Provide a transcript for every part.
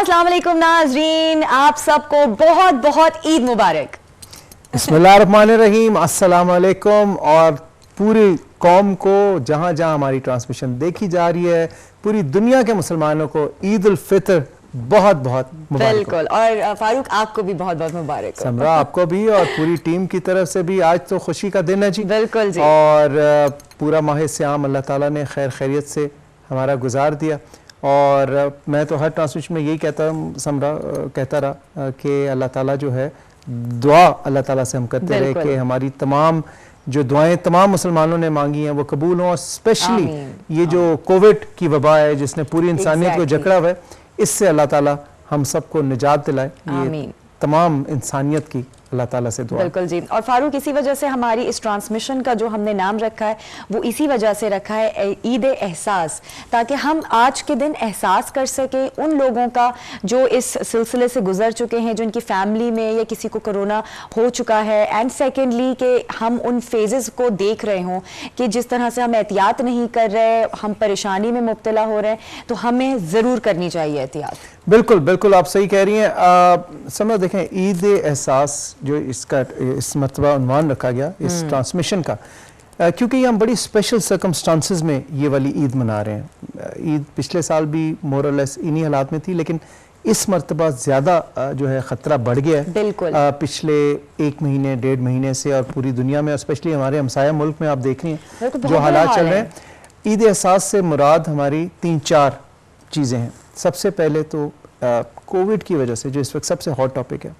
अस्सलाम वालेकुम नाज़रीन, आप सबको बहुत बहुत ईद मुबारक। बिस्मिल्लाहिर्रहमानिर्रहीम, अस्सलाम वालेकुम। और पूरी कौम को जहाँ जहाँ हमारी ट्रांसमिशन देखी जा रही है, पूरी दुनिया के मुसलमानों को ईद उल फितर बहुत बहुत मुबारक। बिल्कुल, और फारूक आपको भी बहुत बहुत मुबारक हो। समरा आपको भी और पूरी टीम की तरफ से भी आज तो खुशी का दिन है जी। बिल्कुल जी। और पूरा माह सियाम अल्लाह ताला ने खैर खैरियत से हमारा गुजार दिया। और मैं तो हर ट्रांसमिशन में यही कहता रहा कि अल्लाह ताला जो है, दुआ अल्लाह ताला से हम करते रहे कि हमारी तमाम जो दुआएं तमाम मुसलमानों ने मांगी हैं वो कबूल हों। और स्पेशली ये जो कोविड की वबा है जिसने पूरी इंसानियत को जकड़ा हुआ है, इससे अल्लाह ताला हम सबको निजात दिलाए। ये तमाम इंसानियत की अल्लाह ताला से दुआ। बिल्कुल जी। और फारूक, इसी वजह से हमारी इस ट्रांसमिशन का जो हमने नाम रखा है वो इसी वजह से रखा है ईद एहसास, ताकि हम आज के दिन एहसास कर सके उन लोगों का जो इस सिलसिले से गुजर चुके हैं, जो इनकी फैमिली में या किसी को कोरोना हो चुका है। एंड सेकेंडली कि हम उन फेजेस को देख रहे हों कि जिस तरह से हम एहतियात नहीं कर रहे, हम परेशानी में मुब्तला हो रहे हैं, तो हमें ज़रूर करनी चाहिए एहतियात। बिल्कुल बिल्कुल, आप सही कह रही हैं। समझ देखें, ईद एहसास जो इसका इस मरतबा उन्वान रखा गया इस ट्रांसमिशन का, क्योंकि ये हम बड़ी स्पेशल सर्कमस्टांसेस में ये वाली ईद मना रहे हैं। ईद पिछले साल भी मोर और लेस इन्हीं हालात में थी, लेकिन इस मरतबा ज़्यादा जो है ख़तरा बढ़ गया है। बिल्कुल। पिछले 1 महीने 1.5 महीने से, और पूरी दुनिया में और स्पेशली हमारे हमसाया मुल्क में आप देख रही हैं जो हालात चल रहे हैं। ईद एहसास से मुराद हमारी 3-4 चीज़ें हैं। सबसे पहले तो कोविड की वजह से, जो इस वक्त सबसे हॉट टॉपिक है,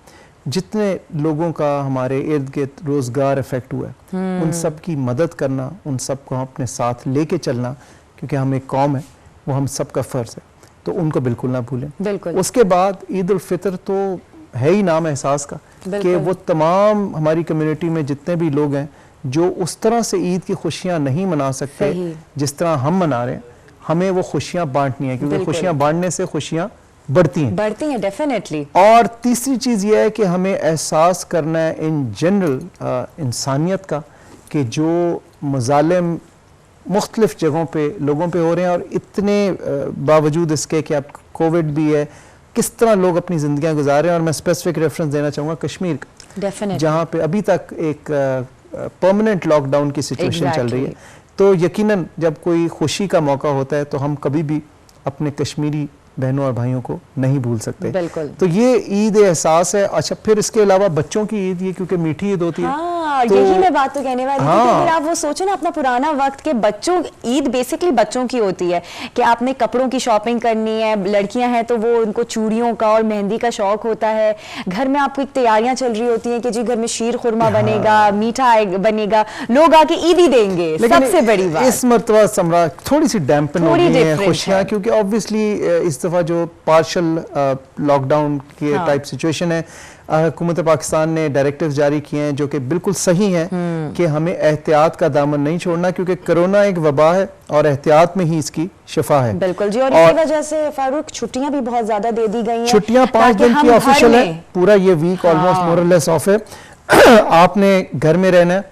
जितने लोगों का हमारे इर्द गिर्द रोज़गार इफेक्ट हुआ है, उन सब की मदद करना, उन सब को अपने साथ लेके चलना, क्योंकि हम एक कौम है, वो हम सब का फ़र्ज़ है, तो उनको बिल्कुल ना भूलें। बिल्कुल। उसके बाद ईद उल फितर तो है ही नाम एहसास का, कि वो तमाम हमारी कम्युनिटी में जितने भी लोग हैं जो उस तरह से ईद की खुशियाँ नहीं मना सकते जिस तरह हम मना रहे हैं, हमें वो खुशियाँ बांटनी है, क्योंकि खुशियाँ बांटने से खुशियाँ बढ़ती हैं डेफिनेटली। और तीसरी चीज़ ये है कि हमें एहसास करना है इन जनरल इंसानियत का, कि जो मज़ालिम मुख्तलिफ जगहों पे लोगों पे हो रहे हैं, और इतने बावजूद इसके कि अब कोविड भी है, किस तरह लोग अपनी ज़िंदगियाँ गुजार रहे हैं। और मैं स्पेसिफिक रेफरेंस देना चाहूँगा कश्मीर का, जहाँ पे अभी तक एक परमानेंट लॉकडाउन की सिचुएशन चल रही है। तो यकीनन जब कोई खुशी का मौका होता है तो हम कभी भी अपने कश्मीरी बहनों और भाइयों को नहीं भूल सकते। बिल्कुल। तो ये ईद एहसास है। अच्छा, फिर इसके अलावा बच्चों की ईद, ये क्योंकि मीठी ईद होती है। हाँ, तो यही मैं बात तो कहने वाली थी कि अगर आप वो सोचो ना, अपना पुराना वक्त के बच्चों, ईद बेसिकली बच्चों की होती है कि आपने कपड़ों की शॉपिंग करनी है, लड़कियां हैं तो वो उनको चूड़ियों का और मेहंदी का शौक होता है, घर में आपको तैयारियां चल रही होती हैं कि जी घर में शीर खुरमा बनेगा, मीठा बनेगा, लोग आके ईद ही देंगे। सबसे बड़ी बात इस मरतबा समरा थोड़ी सी डैम्पन हो गई है खुशियां, क्योंकि ऑब्वियसली इस दफा जो पार्शल लॉकडाउन की टाइप सिचुएशन है, हुकूमत पाकिस्तान ने डायरेक्टिव्स जारी किए हैं जो कि बिल्कुल सही हैं, कि हमें एहतियात का दामन नहीं छोड़ना, क्योंकि कोरोना एक वबा है और एहतियात में ही इसकी शिफा है। बिल्कुल जी। और इसी वजह से फारूक छुट्टियां भी बहुत ज्यादा दे दी गई हैं। छुट्टियां 5 दिन की ऑफिशियल है, पूरा ये वीक ऑलमोस्ट मोर और लेस ऑफ है। आपने घर में रहना है,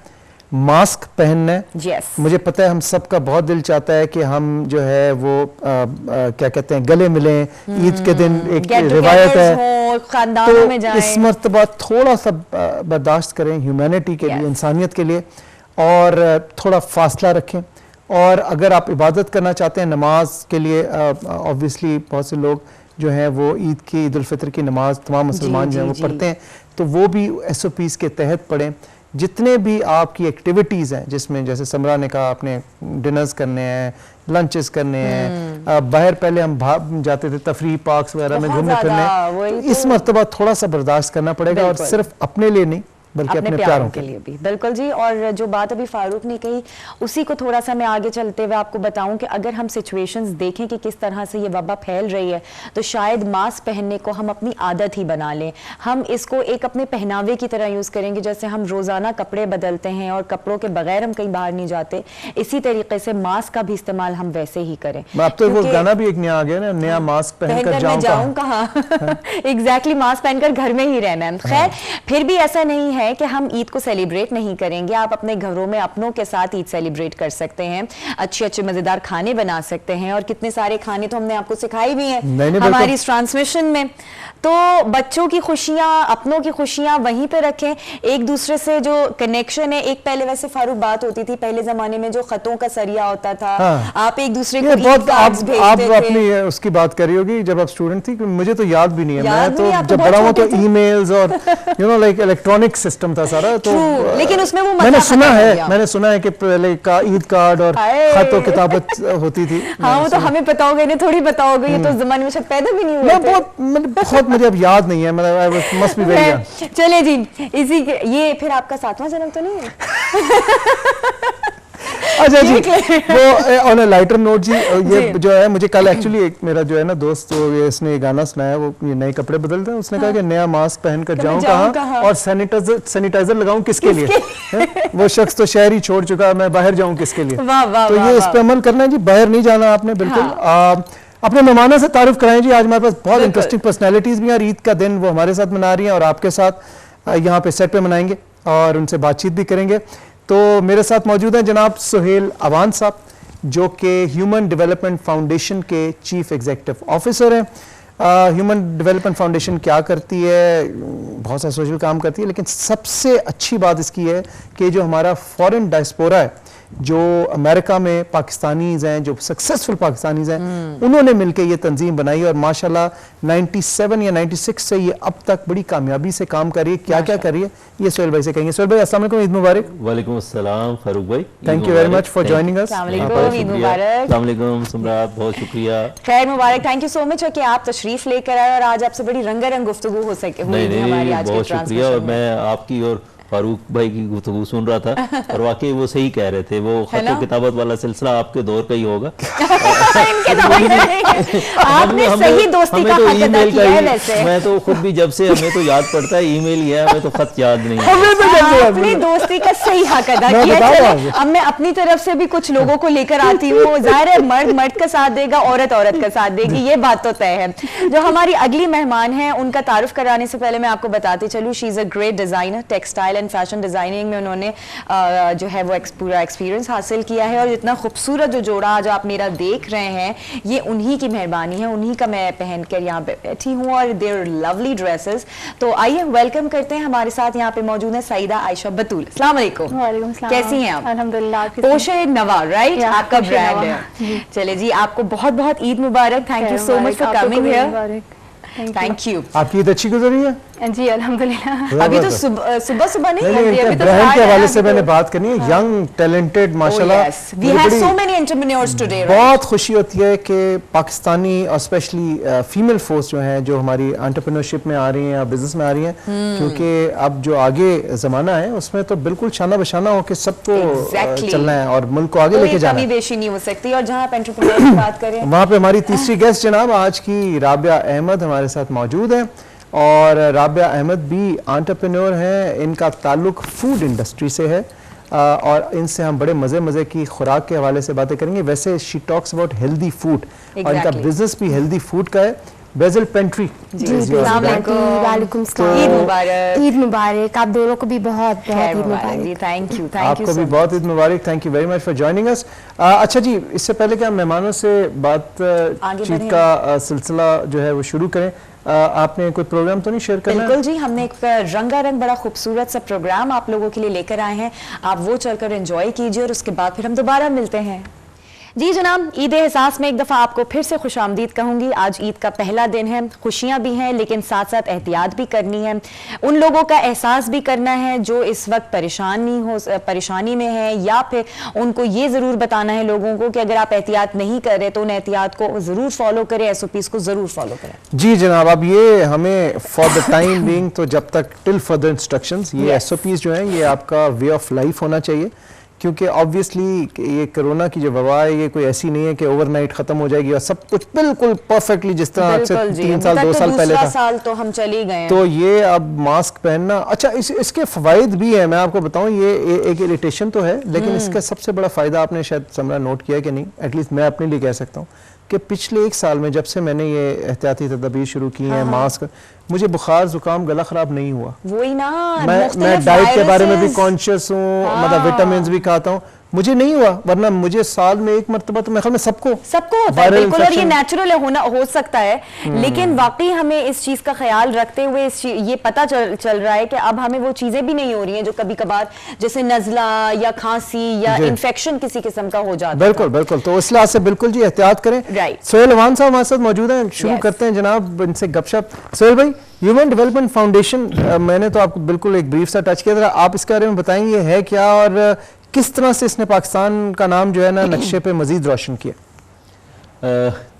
मास्क पहनना है। yes. मुझे पता है हम सबका बहुत दिल चाहता है कि हम जो है वो क्या कहते हैं, गले मिलें, ईद के दिन एक रिवायत है, खानदानों में जाएं। इस मर्तबा थोड़ा सा बर्दाश्त करें ह्यूमैनिटी के लिए, इंसानियत के लिए, और थोड़ा फासला रखें। और अगर आप इबादत करना चाहते हैं, नमाज के लिए ऑब्वियसली बहुत से लोग जो हैं वो ईद की, ईद उल फितर की नमाज तमाम मुसलमान जो हैं वो पढ़ते हैं, तो वो भी SOPs के तहत पढ़ें। जितने भी आपकी एक्टिविटीज़ हैं, जिसमें जैसे समरा ने कहा आपने डिनर्स करने हैं, लंचेस करने हैं, बाहर पहले हम जाते थे तफरीह पार्क्स वगैरह में घूमने फिरने, तो इस मरतबा थोड़ा सा बर्दाश्त करना पड़ेगा, और सिर्फ अपने लिए नहीं बल्कि अपने प्यारों के लिए भी। बिल्कुल जी। और जो बात अभी फारूक ने कही, उसी को थोड़ा सा मैं आगे चलते हुए आपको बताऊं कि अगर हम सिचुएशंस देखें कि किस तरह से ये वबा फैल रही है, तो शायद मास्क पहनने को हम अपनी आदत ही बना लें। हम इसको एक अपने पहनावे की तरह यूज करेंगे, जैसे हम रोजाना कपड़े बदलते हैं और कपड़ों के बगैर हम कहीं बाहर नहीं जाते, इसी तरीके से मास्क का भी इस्तेमाल हम वैसे ही करें। अब तो वो गाना भी एक नया आ गया ना, नया मास्क पहनकर जाऊं कहां। एग्जैक्टली, मास्क पहनकर घर में ही रहना है। खैर, फिर भी ऐसा नहीं है कि हम ईद को सेलिब्रेट नहीं करेंगे, आप अपने घरों में अपनों के साथ ईद सेलिब्रेट कर सकते हैं, अच्छे अच्छे मजेदार खाने बना सकते हैं, और कितने सारे खाने तो हमने आपको सिखाए भी हैं हमारी इस ट्रांसमिशन में। तो बच्चों की खुशियां, अपनों की खुशियां वहीं पे रखें, एक दूसरे से जो कनेक्शन है, एक पहले वैसे फारूक बात होती थी पहले जमाने में जो खतों का सरिया होता था, हाँ। आप एक दूसरे को बहुत आप अपनी उसकी बात कर रही होगी जब आप स्टूडेंट थी, मुझे तो याद भी नहीं है, मैं तो जब बड़ा हुआ तो ईमेल्स और लाइक इलेक्ट्रॉनिक सिस्टम था सारा, तो लेकिन उसमें वो मैंने सुना है कि पहले का ईद कार्ड और खत और किताबत होती थी। हाँ, वो तो हमें पता होगा, इन्हें थोड़ी पता होगा, ये तो उस जमाने में शायद पैदा भी नहीं हुए थे। बहुत मुझे अब याद नहीं है, मतलब मस्ट बी वेरी। चले जी, इसी ये फिर आपका 7वां जन्म तो नहीं है? अच्छा जी, वो ऑन अ लाइटर नोट जी, ये जो है मुझे कल एक्चुअली एक मेरा जो है ना दोस्त, इसने ये गाना सुनाया, वो ये नए कपड़े बदलते हैं, उसने कहा कि नया मास्क पहनकर जाऊं कहां और सैनिटाइजर लगाऊं किसके लिए? वो शख्स तो शहर ही छोड़ चुका, मैं बाहर जाऊं किसके लिए? तो ये इस पे अमल करना है जी, बाहर नहीं जाना आपने बिल्कुल। अपने मेहमानों से तारुफ कराएं जी। आज हमारे पास बहुत इंटरेस्टिंग पर्सनैलिटीज भी हैं, ईद का दिन वो हमारे साथ मना रही हैं और आपके साथ यहाँ पे सेट पे मनाएंगे और उनसे बातचीत भी करेंगे। तो मेरे साथ मौजूद हैं जनाब सुहेल अवान साहब, जो कि ह्यूमन डेवलपमेंट फाउंडेशन के चीफ एग्जीक्यूटिव ऑफिसर हैं। ह्यूमन डेवलपमेंट फाउंडेशन क्या करती है? बहुत सारे सोशल काम करती है, लेकिन सबसे अच्छी बात इसकी है कि जो हमारा फॉरेन डायस्पोरा है, जो अमेरिका में पाकिस्तानीज हैं, जो सक्सेसफुल पाकिस्तानीज हैं, उन्होंने मिलकर ये तंजीम बनाई और माशाल्लाह 97 या 96 से ये अब तक बड़ी कामयाबी से काम कर रही है। क्या क्या कर रही है ये सुहेल भाई से कहेंगे। सुहेल भाई अस्सलाम वालेकुम, ईद मुबारक। वालेकुम अस्सलाम फारूक भाई, thank you very much for joining us. Eid मुबारक। अस्सलाम वालेकुम सुमरात, बहुत शुक्रिया। खैर मुबारक, थैंक यू सो मच कि आप तशरीफ लेकर आए और आज आपसे बड़ी रंगारंग गुफ्तगू हो सके हमारी आज बहुत शुक्रिया। और मैं आपकी और फारूक भाई की गुफ्तगू सुन रहा था और वाकई वो सही कह रहे थे, वो खत और किताबत वाला सिलसिला आपके दौर का ही होगा। आपने सही दोस्ती का हक अदा किया है वैसे। मैं तो खुद भी जब से, हमें तो याद पड़ता है ईमेल ही है, हमें तो खत याद नहीं है। आपने दोस्ती का सही हक अदा किया। अब मैं अपनी तरफ से भी कुछ लोगों को लेकर आती हूँ। जाहिर है मर्द मर्द का साथ देगा, औरत औरत का साथ देगी, ये बात तो तय है। जो हमारी अगली मेहमान है उनका तारुफ कराने से पहले मैं आपको बताती चलूँ, she is a great designer, textile and fashion designing में उन्होंने जो है वो पूरा एक्सपीरियंस हासिल किया है। और इतना खूबसूरत जो जोड़ा आज आप मेरा देख रहे हैं, ये उन्हीं की मेहरबानी है, उन्हीं का मैं पहनकर यहाँ पे बैठी हूँ और देयर लवली ड्रेसेस। तो आइए वेलकम करते हैं, हमारे साथ यहाँ पे मौजूद है सईदा आयशा बतूल। अस्सलाम वालेकुम। वालेकुम सलाम। कैसी हैं आप? अल्हम्दुलिल्लाह। पोशे नवा, राइट, आपका ब्रांड है। चले जी, आपको बहुत बहुत ईद मुबारक। Thank you so much for coming here. Thank you. आपकी ईद अच्छी गुजरी है? जी अल्हम्दुलिल्लाह। अभी तो सुबह सुबह नहीं है, अभी तो ब्रांड के हवाले से मैंने बात करनी है। यंग टैलेंटेड माशाल्लाह, we have so many entrepreneurs today. बहुत खुशी होती है कि पाकिस्तानी और स्पेशली फीमेल फोर्स जो हैं, जो हमारी एंटरप्रेन्योरशिप में आ रही हैं या बिजनेस में आ रही हैं, क्योंकि अब जो आगे जमाना है उसमें तो बिल्कुल शाना बशाना हो के सबको चलना है और मुल्क को आगे लेके जाना है, बेशी नहीं हो सकती। और जहां आप एंटरप्रेन्योर की बात करें, वहां पे हमारी तीसरी गेस्ट जनाब आज की राबिया अहमद हमारे साथ मौजूद है। और राबिया अहमद भी एंटरप्रेन्योर हैं, इनका ताल्लुक फूड इंडस्ट्री से है और इनसे हम बड़े मज़े की खुराक के हवाले से बातें करेंगे। वैसे she talks about healthy food और इनका बिजनेस भी हेल्दी फूड का है। Basil Pantry. वालेकुम सलाम। ईद मुबारक। ईद मुबारक। आप दोनों को भी बहुत बहुत ईद मुबारक। Thank you. आपको भी बहुत ईद मुबारक। Thank you very much for joining us. अच्छा जी, इससे पहले कि हम मेहमानों से बातचीत का सिलसिला जो है वो शुरू करें, आपने कोई प्रोग्राम तो नहीं शेयर करना? बिल्कुल जी, हमने एक रंगारंग बड़ा खूबसूरत सा प्रोग्राम आप लोगों के लिए लेकर आए हैं, आप वो चलकर एंजॉय कीजिए और उसके बाद फिर हम दोबारा मिलते हैं। जी जनाब, ईद एहसास में एक दफ़ा आपको फिर से खुशामदीद कहूँगी। आज ईद का पहला दिन है, खुशियाँ भी हैं लेकिन साथ साथ एहतियात भी करनी है। उन लोगों का एहसास भी करना है जो इस वक्त परेशानी में है, या फिर उनको ये ज़रूर बताना है लोगों को कि अगर आप एहतियात नहीं कर रहे तो उन एहतियात को ज़रूर फॉलो करें, SOPs को ज़रूर फॉलो करें। जी जनाब, अब ये हमें फॉर द टाइम बीइंग, तो जब तक टिल फर्दर इंस्ट्रक्शंस, ये SOPs जो हैं ये आपका वे ऑफ लाइफ होना चाहिए, क्योंकि ऑब्वियसली ये कोरोना की जो वबा है ये कोई ऐसी नहीं है कि ओवरनाइट खत्म हो जाएगी और सब कुछ बिल्कुल परफेक्टली जिस तरह आज से 3 साल 2 साल पहले था। साल तो हम चले गए हैं। तो ये अब मास्क पहनना, अच्छा इसके फवाइद भी है, मैं आपको बताऊं, ये एक इरिटेशन तो है लेकिन इसका सबसे बड़ा फायदा आपने शायद समरा नोट किया कि नहीं, एटलीस्ट मैं अपने लिए कह सकता हूँ, कि पिछले 1 साल में जब से मैंने ये एहतियाती तदबीर शुरू की हैं, मास्क, मुझे बुखार जुकाम गला खराब नहीं हुआ। वही ना, मैं डाइट के बारे में भी कॉन्शियस हूँ, मतलब विटामिन भी खाता हूँ, मुझे नहीं हुआ, वरना मुझे साल में 1 मरतबा तो मेरे ख्याल में सबको होता है बिल्कुल, और ये नेचुरल हो सकता है, लेकिन वाकई हमें इस चीज का ख्याल रखते हुए ये पता चल रहा है कि अब हमें वो चीजें भी नहीं हो रही हैं जो कभी कभार जैसे नजला या खांसी या इन्फेक्शन किसी किस्म का हो जाता है। बिल्कुल बिल्कुल, तो इस लिहाज से बिल्कुल जी एहतियात करें। राइट, सोहेल अवान साहब हमारे साथ मौजूद हैं, शुरू करते हैं जनाब इनसे गपशप। सोहेल भाई, ह्यूमन डेवलपमेंट फाउंडेशन, मैंने तो आपको बिल्कुल एक ब्रीफ सा टच किया था, आप इसके बारे में बताएंगे है क्या और किस तरह से इसने पाकिस्तान का नाम जो है ना नक्शे पे मजीद रोशन किया?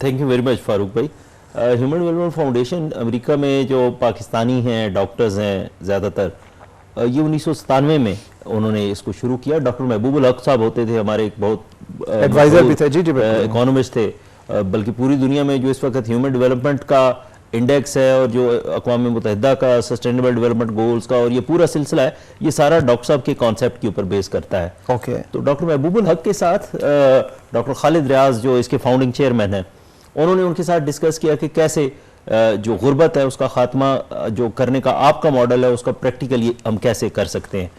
Thank you very much Farooq भाई। ह्यूमन डेवलपमेंट फाउंडेशन अमेरिका में जो पाकिस्तानी हैं डॉक्टर्स हैं ज़्यादातर, ये 1997 में उन्होंने इसको शुरू किया। डॉक्टर महबूबुल हक साहब होते थे हमारे एक बहुत एडवाइजर भी थे, जी जी, इकोनॉमिस्ट थे, बल्कि पूरी दुनिया में जो इस वक्त ह्यूमन डेवलपमेंट का इंडेक्स है और जो अक़वाम मुत्तहिदा का सस्टेनेबल डेवलपमेंट गोल्स का और ये पूरा सिलसिला है, ये सारा डॉक्टर साहब के कॉन्सेप्ट के ऊपर बेस करता है। ओके, तो डॉक्टर महबूबुल हक के साथ डॉक्टर खालिद रियाज जो इसके फाउंडिंग चेयरमैन हैं, उन्होंने उनके साथ डिस्कस किया कि कैसे जो गुर्बत है उसका खात्मा जो करने का आपका मॉडल है उसका प्रैक्टिकली हम कैसे कर सकते हैं।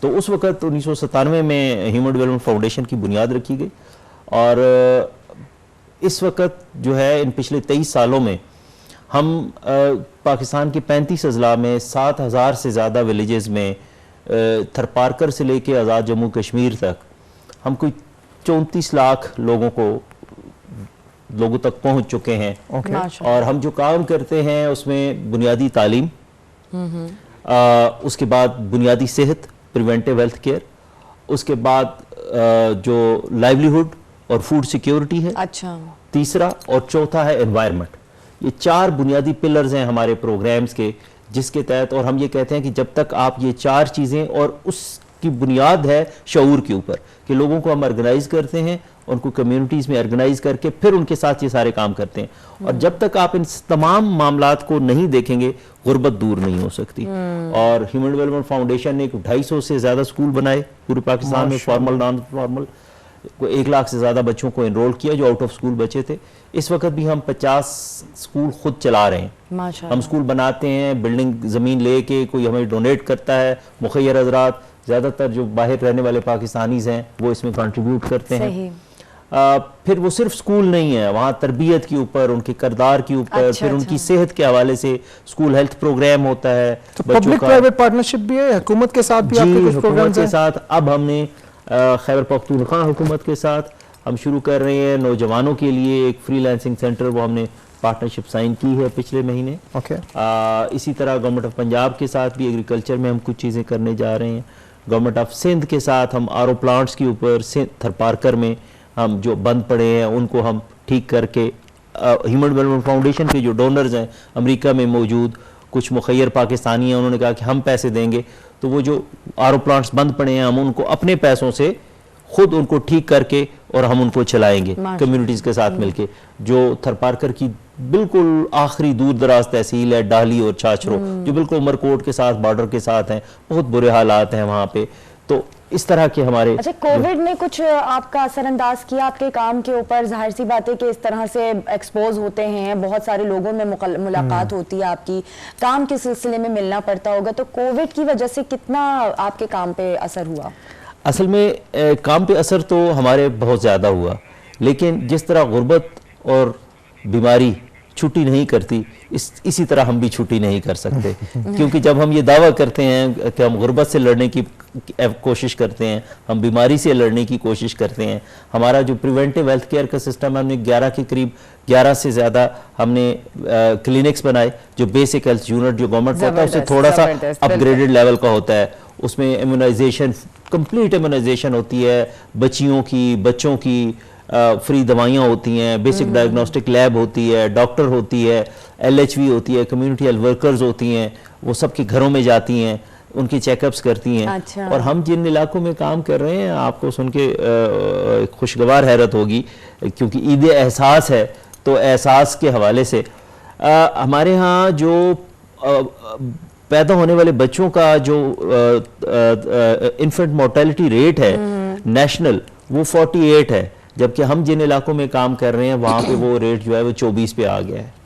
तो उस वक्त 1997 में ह्यूमन डेवलपमेंट फाउंडेशन की बुनियाद रखी गई और इस वक्त जो है इन पिछले 23 सालों में हम पाकिस्तान के 35 अजला में 7000 से ज़्यादा विलेजेस में थरपारकर से लेके आज़ाद जम्मू कश्मीर तक हम कोई 34 लाख लोगों तक पहुंच चुके हैं। और हम जो काम करते हैं उसमें बुनियादी तालीम, उसके बाद बुनियादी सेहत प्रिवेंटिव हेल्थ केयर, उसके बाद जो लाइवलीहुड और फूड सिक्योरिटी है, अच्छा, तीसरा और चौथा है एनवायरनमेंट। ये 4 बुनियादी पिलर्स हैं हमारे प्रोग्राम्स के, जिसके तहत, और हम ये कहते हैं कि जब तक आप ये 4 चीज़ें, और उसकी बुनियाद है शऊर के ऊपर कि लोगों को हम ऑर्गेनाइज करते हैं, उनको कम्युनिटीज़ में ऑर्गेनाइज करके फिर उनके साथ ये सारे काम करते हैं। और जब तक आप इन तमाम मामलात को नहीं देखेंगे गुर्बत दूर नहीं हो सकती। और ह्यूमन डेवलपमेंट फाउंडेशन ने 250 से ज़्यादा स्कूल बनाए पूरे पाकिस्तान में, फॉर्मल नॉन फॉर्मल, 1 लाख से ज़्यादा बच्चों को एनरोल किया जो आउट ऑफ स्कूल बचे थे। इस वक्त भी हम 50 स्कूल खुद चला रहे हैं। हम स्कूल बनाते हैं, बिल्डिंग ज़मीन लेके, कोई हमें डोनेट करता है, मुखैर हजरात, ज़्यादातर जो बाहर रहने वाले पाकिस्तानीज़ हैं वो इसमें कंट्रीब्यूट करते हैं। फिर वो सिर्फ स्कूल नहीं है, वहाँ तरबियत के ऊपर, उनके किरदार के ऊपर, फिर उनकी सेहत के हवाले से स्कूल हेल्थ प्रोग्राम होता है। तो पब्लिक प्राइवेट पार्टनरशिप भी है, हुकूमत के साथ भी आपके कुछ प्रोग्राम्स हैं? के साथ अब हमने खैबर पख्तूनख्वा हुकूमत के साथ हम शुरू कर रहे हैं नौजवानों के लिए एक फ्रीलांसिंग सेंटर, वो हमने पार्टनरशिप साइन की है पिछले महीने। इसी तरह गवर्नमेंट ऑफ पंजाब के साथ भी एग्रीकल्चर में हम कुछ चीज़ें करने जा रहे हैं। गवर्नमेंट ऑफ सिंध के साथ हम आरओ प्लांट्स के ऊपर थरपारकर में हम जो बंद पड़े हैं उनको हम ठीक करके, ह्यूमन डेवलपमेंट फाउंडेशन के जो डोनर्स हैं अमेरिका में मौजूद कुछ मुखैर पाकिस्तानी हैं, उन्होंने कहा कि हम पैसे देंगे, तो वो जो आरओ प्लांट्स बंद पड़े हैं हम उनको अपने पैसों से खुद उनको ठीक करके और हम उनको चलाएंगे कम्युनिटीज़ के साथ मिलके। जो थरपारकर की बिल्कुल आखिरी दूर दराज तहसील है डाहली और छाछरो, जो बिल्कुल उमरकोट के साथ बॉर्डर के साथ हैं, बहुत बुरे हालात हैं वहाँ पे। तो इस तरह के हमारे, अच्छा, कोविड ने कुछ आपका असरअंदाज किया आपके काम के ऊपर? जाहिर सी बात है कि इस तरह से एक्सपोज होते हैं, बहुत सारे लोगों में मुलाकात होती है, आपकी काम के सिलसिले में मिलना पड़ता होगा, तो कोविड की वजह से कितना आपके काम पे असर हुआ? असल में काम पे असर तो हमारे बहुत ज़्यादा हुआ, लेकिन जिस तरह गुर्बत और बीमारी छुट्टी नहीं करती, इसी तरह हम भी छुट्टी नहीं कर सकते। क्योंकि जब हम ये दावा करते हैं कि हम गुर्बत से लड़ने की कोशिश करते हैं, हम बीमारी से लड़ने की कोशिश करते हैं, हमारा जो प्रिवेंटिव हेल्थ केयर का सिस्टम है, हमने 11 के करीब 11 से ज़्यादा हमने क्लिनिक्स बनाए जो बेसिक हेल्थ यूनिट जो गवर्नमेंट का होता है उससे थोड़ा सा अपग्रेडेड लेवल का होता है। उसमें इम्यूनाइजेशन, कंप्लीट इम्यूनाइजेशन होती है, बच्चियों की, बच्चों की फ्री दवाइयाँ होती हैं, बेसिक डायग्नोस्टिक लैब होती है, डॉक्टर होती है, LHV होती है, कम्युनिटी हेल्थ वर्कर्स होती हैं, वो सबके घरों में जाती हैं, उनकी चेकअप्स करती हैं। अच्छा। और हम जिन इलाकों में काम कर रहे हैं आपको सुन के खुशगवार हैरत होगी, क्योंकि ईद एहसास है, तो एहसास के हवाले से हमारे यहाँ जो पैदा होने वाले बच्चों का जो इन्फेंट मोर्टेलिटी रेट है नेशनल, वो 48 है, जबकि हम जिन इलाकों में काम कर रहे हैं वहाँ पे वो रेट जो है वो 24 पे आ गया है।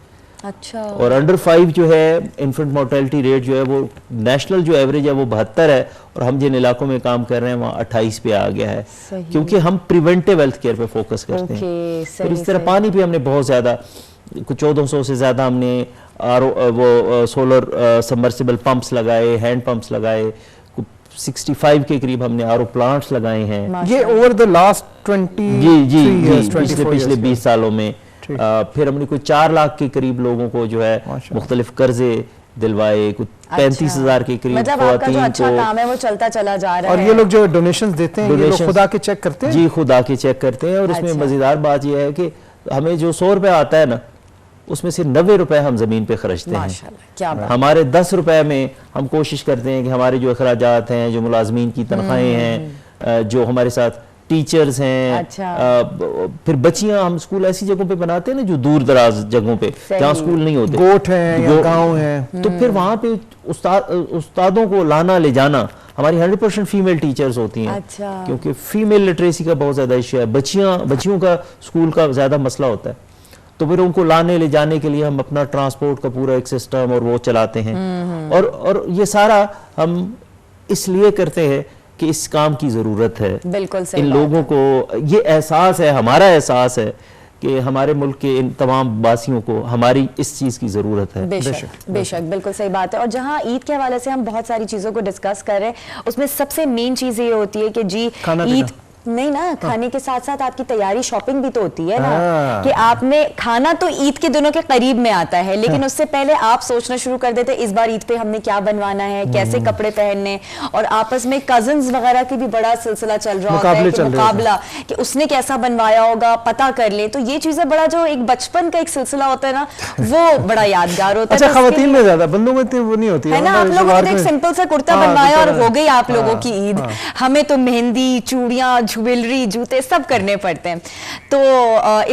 अच्छा। और अंडर 5 जो है इन्फेंट मोर्टेलिटी रेट जो है वो नेशनल जो एवरेज है वो 72 है, और हम जिन इलाकों में काम कर रहे हैं वहाँ 28 पे आ गया है, क्योंकि हम प्रिवेंटिव हेल्थ केयर पे फोकस करते हैं। और इस तरह पानी पे हमने बहुत ज़्यादा, कुछ 1400 से ज़्यादा हमने वो सोलर सबमर्सिबल पंप्स लगाए, हैंड पंप्स लगाए, 65 के करीब हमने आरओ प्लांट्स लगाए हैं। ये ओवर द लास्ट 20 पिछले 20 सालों में। फिर हमने कोई 4 लाख के करीब लोगों को जो है मुख्तलिफ कर्जे दिलवाए, कुछ 35,000 के करीब। मतलब आपका जो अच्छा काम है वो चलता चला जा रहा है। और ये लोग जो डोनेशंस देते हैं, ये लोग खुद आके चेक करते हैं? जी, खुद आके चेक करते हैं। और इसमें मजेदार बात यह है कि हमें जो 100 रुपए आता है ना, उसमें से 90 रुपए हम जमीन पे खर्चते हैं। क्या बात। हमारे 10 रुपए में हम कोशिश करते हैं कि हमारे जो अखराजात हैं, जो मुलाजमीन की तनख्वाहें हैं, जो हमारे साथ टीचर्स हैं, अच्छा। फिर बच्चियां, हम स्कूल ऐसी जगहों पे बनाते हैं ना जो दूर दराज जगहों पे जहाँ स्कूल नहीं होते, गोट है या गांव है, तो फिर वहाँ पे उस्तादों को लाना ले जाना, हमारी 100% फीमेल टीचर्स होती हैं। अच्छा। क्योंकि फीमेल लिटरेसी का बहुत ज्यादा इशू है, बच्चियों का स्कूल का ज्यादा मसला होता है, तो फिर उनको लाने ले जाने के लिए हम अपना ट्रांसपोर्ट का पूरा एक सिस्टम और वो चलाते हैं। और ये सारा हम इसलिए करते हैं कि इस काम की जरूरत है। बिल्कुल सही इन लोगों को ये एहसास है, हमारा एहसास है कि हमारे मुल्क के इन तमाम वासियों को हमारी इस चीज की जरूरत है। बेशक बिल्कुल सही बात है। और जहां ईद के हवाले से हम बहुत सारी चीजों को डिस्कस कर रहे हैं, उसमें सबसे मेन चीज ये होती है कि जी ईद नहीं ना, खाने के साथ साथ आपकी तैयारी, शॉपिंग भी तो होती है ना, कि आपने खाना तो ईद के दिनों के करीब में आता है, लेकिन उससे पहले आप सोचना शुरू कर देते इस बार ईद पे हमने क्या बनवाना है, कैसे कपड़े पहनने, और आपस में कजन्स वगैरह की भी बड़ा सिलसिला चल रहा होता है कि मुकाबला कि उसने कैसा बनवाया होगा, पता कर ले। तो ये चीजें बड़ा जो एक बचपन का एक सिलसिला होता है ना, वो बड़ा यादगार होता है। अच्छा, खवातीन में ज्यादा, बंदों में वो नहीं होती है ना। आप लोगों ने एक सिंपल सा कुर्ता बनवाया और हो गई आप लोगों की ईद। हमें तो मेहंदी, चूड़ियां, ज्वेलरी, जूते सब करने पड़ते हैं। तो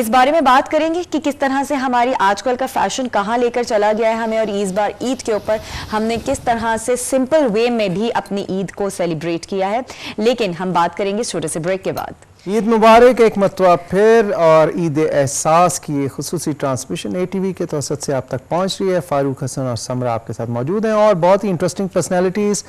इस बारे में बात करेंगे कि किस तरह से हमारी आजकल का फैशन कहाँ लेकर चला गया है हमें, और इस बार ईद के ऊपर हमने किस तरह से सिंपल वे में भी अपनी ईद को सेलिब्रेट किया है। लेकिन हम बात करेंगे छोटे से ब्रेक के बाद। ईद मुबारक एक मरतबा फिर, और ईद एहसास की खुसूसी ट्रांसमिशन ATV के तवसत से आप तक पहुंच रही है। फारूक हसन और समरा आपके साथ मौजूद हैं, और बहुत ही इंटरेस्टिंग पर्सनैलिटीज़,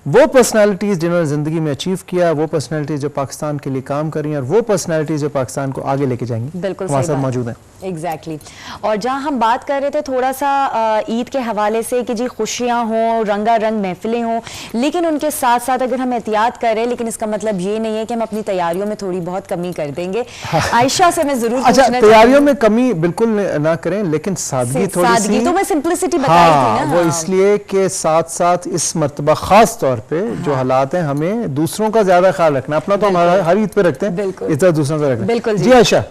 वो पर्सनैलिटीज़ जिन्होंने ज़िंदगी में अचीव किया, वो पर्सनैलिटीज़ जो पाकिस्तान के लिए काम कर रही हैं, और वो पर्सनैलिटीज़ जो पाकिस्तान को आगे लेके जाएंगी, बिल्कुल हमारे साथ मौजूद हैं। एग्जैक्टली। और जहां हम बात कर रहे थे थोड़ा सा ईद के हवाले से कि जी खुशियां हों, रंगारंग महफिलें हों, लेकिन उनके साथ साथ अगर हम एहतियात करें, लेकिन इसका मतलब ये नहीं है कि हम अपनी तैयारियों में थोड़ी बहुत कमी कर देंगे। आयशा से मैं जरूर अच्छा, तैयारियों में कमी बिल्कुल ना करें, लेकिन सादगी थोड़ी सी, तो मैं सिंपलिसिटी बताई थी ना। वो इसलिए कि साथ साथ इस मर्तबा खास तौर पे जो हालात हैं, हमें दूसरों का ज्यादा ख्याल रखना। अपना तो हम हर ईद पे रखते हैं, इस तरह दूसरों का रखना। बिल्कुल जी आयशा,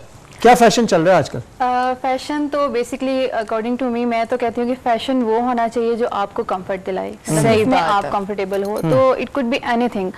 क्या फैशन चल रहा है आजकल? फैशन तो बेसिकली अकॉर्डिंग टू मी, मैं तो कहती हूँ कि फैशन वो होना चाहिए जो आपको कंफर्ट दिलाए, सही में आप कंफर्टेबल हो। तो इट कुड बी एनीथिंग।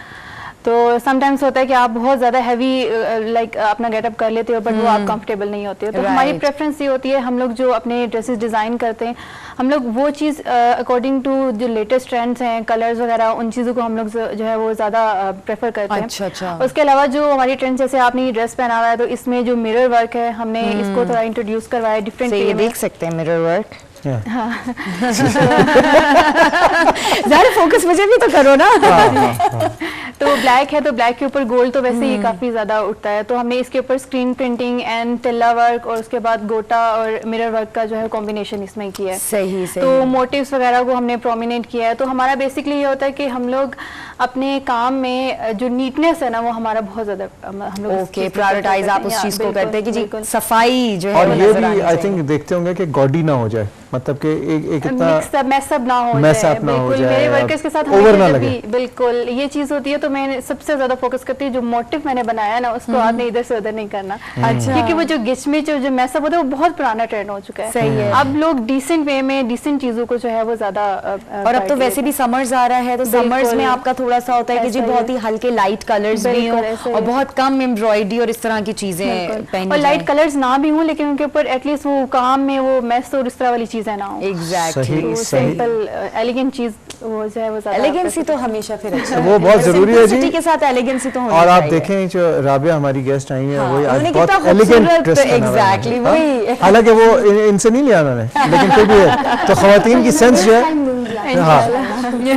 तो समटाइम्स होता है कि आप बहुत ज़्यादा हैवी लाइक अपना गेटअप कर लेते हो, बट वो आप कंफर्टेबल नहीं होते हो। तो हमारी प्रेफरेंस ये होती है, हम लोग जो अपने ड्रेसेस डिज़ाइन करते हैं, हम लोग वो चीज़ अकॉर्डिंग टू जो लेटेस्ट ट्रेंड्स हैं, कलर्स वगैरह, उन चीज़ों को हम लोग जो है वो ज़्यादा प्रेफर करते हैं। अच्छा। उसके अलावा जो हमारी ट्रेंड, जैसे आपने ये ड्रेस पहना हुआ है, तो इसमें जो मिरर वर्क है, हमने इसको थोड़ा इंट्रोड्यूस करवाया डिफरेंट वे में। देख सकते हैं मिरर वर्क। ज़्यादा फोकस मुझे भी तो करो ना। तो ब्लैक है, तो ब्लैक के ऊपर गोल्ड तो वैसे ही काफी ज्यादा उठता है, तो हमने इसके ऊपर screen printing and Tilla work और उसके बाद गोटा और मिरर वर्क का जो है कॉम्बिनेशन इसमें किया है। सही। तो मोटिव्स वगैरह को हमने प्रोमिनेंट किया है। तो हमारा बेसिकली ये होता है कि हम लोग अपने काम में जो नीटनेस है ना, वो हमारा बहुत ज्यादा हम लोग प्रायोरिटाइज आप उस चीज को करते हैं कि जी सफाई जो है, और ये भी आई थिंक देखते होंगे कि गॉडी ना हो जाए, मतलब कि एक इतना मैसअप ना हो जाए, मेरे वर्कर्स के साथ ओवर ना लगे। बिल्कुल ये चीज होती है। तो मैं सबसे ज्यादा फोकस करती हूँ, जो मोटिव मैंने बनाया ना, उसको आपने इधर से उधर नहीं करना। अच्छा। क्योंकि वो जो गिचमिच जो मैसअप होता है, वो बहुत पुराना ट्रेंड हो चुका है। सही है। अब लोग डिसेंट वे में डिसेंट चीजों को जो है वो ज्यादा, और अब तो वैसे भी समर्स आ रहा है, तो समर्स में आपका थोड़ा सा होता है कि जी बहुत ही हल्के लाइट कलर्स भी हो, और बहुत कम एम्ब्रॉयडरी और इस तरह की चीजें पहनी, और लाइट कलर्स ना भी हो, लेकिन उनके ऊपर एटलीस्ट वो काम में वो मैस और इस तरह वाली चीजें ना हो। एग्जैक्टली, तो सिंपल एलिगेंट चीज वो जो है वो ज्यादा एलिगेंसी तो हमेशा फिर अच्छा वो बहुत जरूरी है जी। सिंपलिसिटी के साथ एलिगेंसी तो होनी और आप चाहिए। देखें जो राबिया हमारी गेस्ट आई हैं, वो आज उन्होंने बहुत कितना एलिगेंट खूबसूरत, ड्रेस पहना हुआ है। एग्जैक्टली वही। हालांकि वो इनसे नहीं लिया उन्होंने, लेकिन फिर भी है। तो खवातीन की सेंस जो है। हाँ,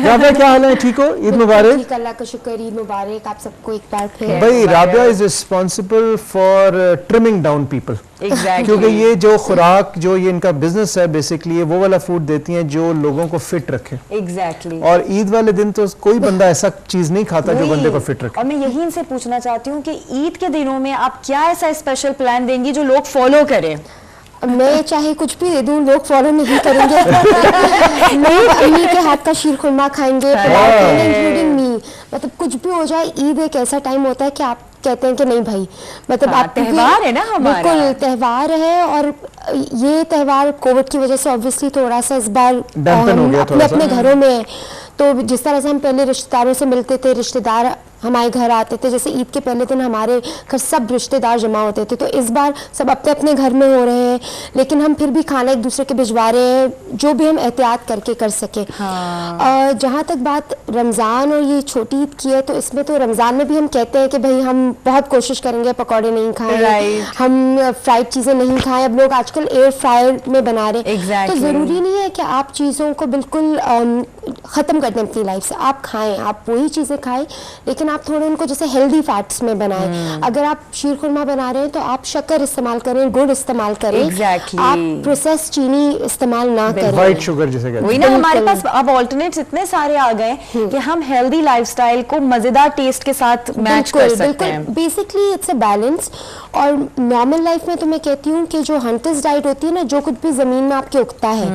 राबिया क्या हाल है, ठीक हो? ईद मुबारक। ठीक, अल्लाह का शुक्र, ईद मुबारक आप सबको एक बार फिर। भाई Rabia is responsible for trimming down people, exactly, क्योंकि ये जो खुराक जो ये इनका बिजनेस है बेसिकली, ये वो वाला फूड देती हैं जो लोगों को फिट रखे। एग्जैक्टली। और ईद वाले दिन तो कोई बंदा ऐसा चीज नहीं खाता जो बंदे को फिट रखे। और मैं यही इनसे पूछना चाहती हूँ कि ईद के दिनों में आप क्या ऐसा स्पेशल प्लान देंगी जो लोग फॉलो करें? मैं चाहे कुछ भी दे दूं, लोग फॉलो नहीं करेंगे। लोग अम्मी के हाथ का शीर खुरमा खाएंगे, पुलाव खाएंगे, इंक्लूडिंग मी। मतलब कुछ भी हो जाए, ईद एक ऐसा टाइम होता है कि आप कहते हैं कि नहीं भाई, मतलब आप त्योहार है ना हमारा। बिल्कुल त्योहार है। और ये त्योहार कोविड की वजह से ऑब्वियसली थोड़ा सा इस बार डैम्पन हो गया अपने अपने घरों में। तो जिस तरह से हम पहले रिश्तेदारों से मिलते थे, रिश्तेदार हमारे घर आते थे, जैसे ईद के पहले दिन हमारे घर सब रिश्तेदार जमा होते थे, तो इस बार सब अपने अपने घर में हो रहे हैं, लेकिन हम फिर भी खाना एक दूसरे के भिजवा रहे हैं, जो भी हम एहतियात करके कर सके। हाँ। जहाँ तक बात रमज़ान और ये छोटी ईद की है, तो इसमें तो रमज़ान में भी हम कहते हैं कि भाई हम बहुत कोशिश करेंगे पकौड़े नहीं खाएं, हम फ्राइड चीज़ें नहीं खाएं। अब लोग आजकल एयर फ्रायर में बना रहे हैं, तो ज़रूरी नहीं है कि आप चीज़ों को बिल्कुल ख़त्म कर दें अपनी लाइफ से। आप खाएं, आप वही चीज़ें खाएं, लेकिन आप थोड़े उनको जैसे हेल्दी फैट्स में बनाएं। अगर आप शीर खुरमा बना रहे हैं तो आप शक्कर इस्तेमाल करें, गुड़ इस्तेमाल करें। आप प्रोसेस चीनी इस्तेमाल ना करें, व्हाइट शुगर जिसे कहते हैं। वही ना, हमारे पास अब ऑल्टरनेट्स इतने सारे आ गए कि हम हेल्दी लाइफस्टाइल को मजेदार टेस्ट के साथ मैच कर सकते हैं। Basically it's a balance. और नॉर्मल लाइफ में तो मैं कहती हूँ कि जो हंटर्स डाइट होती है ना, जो कुछ भी जमीन में आपके उगता है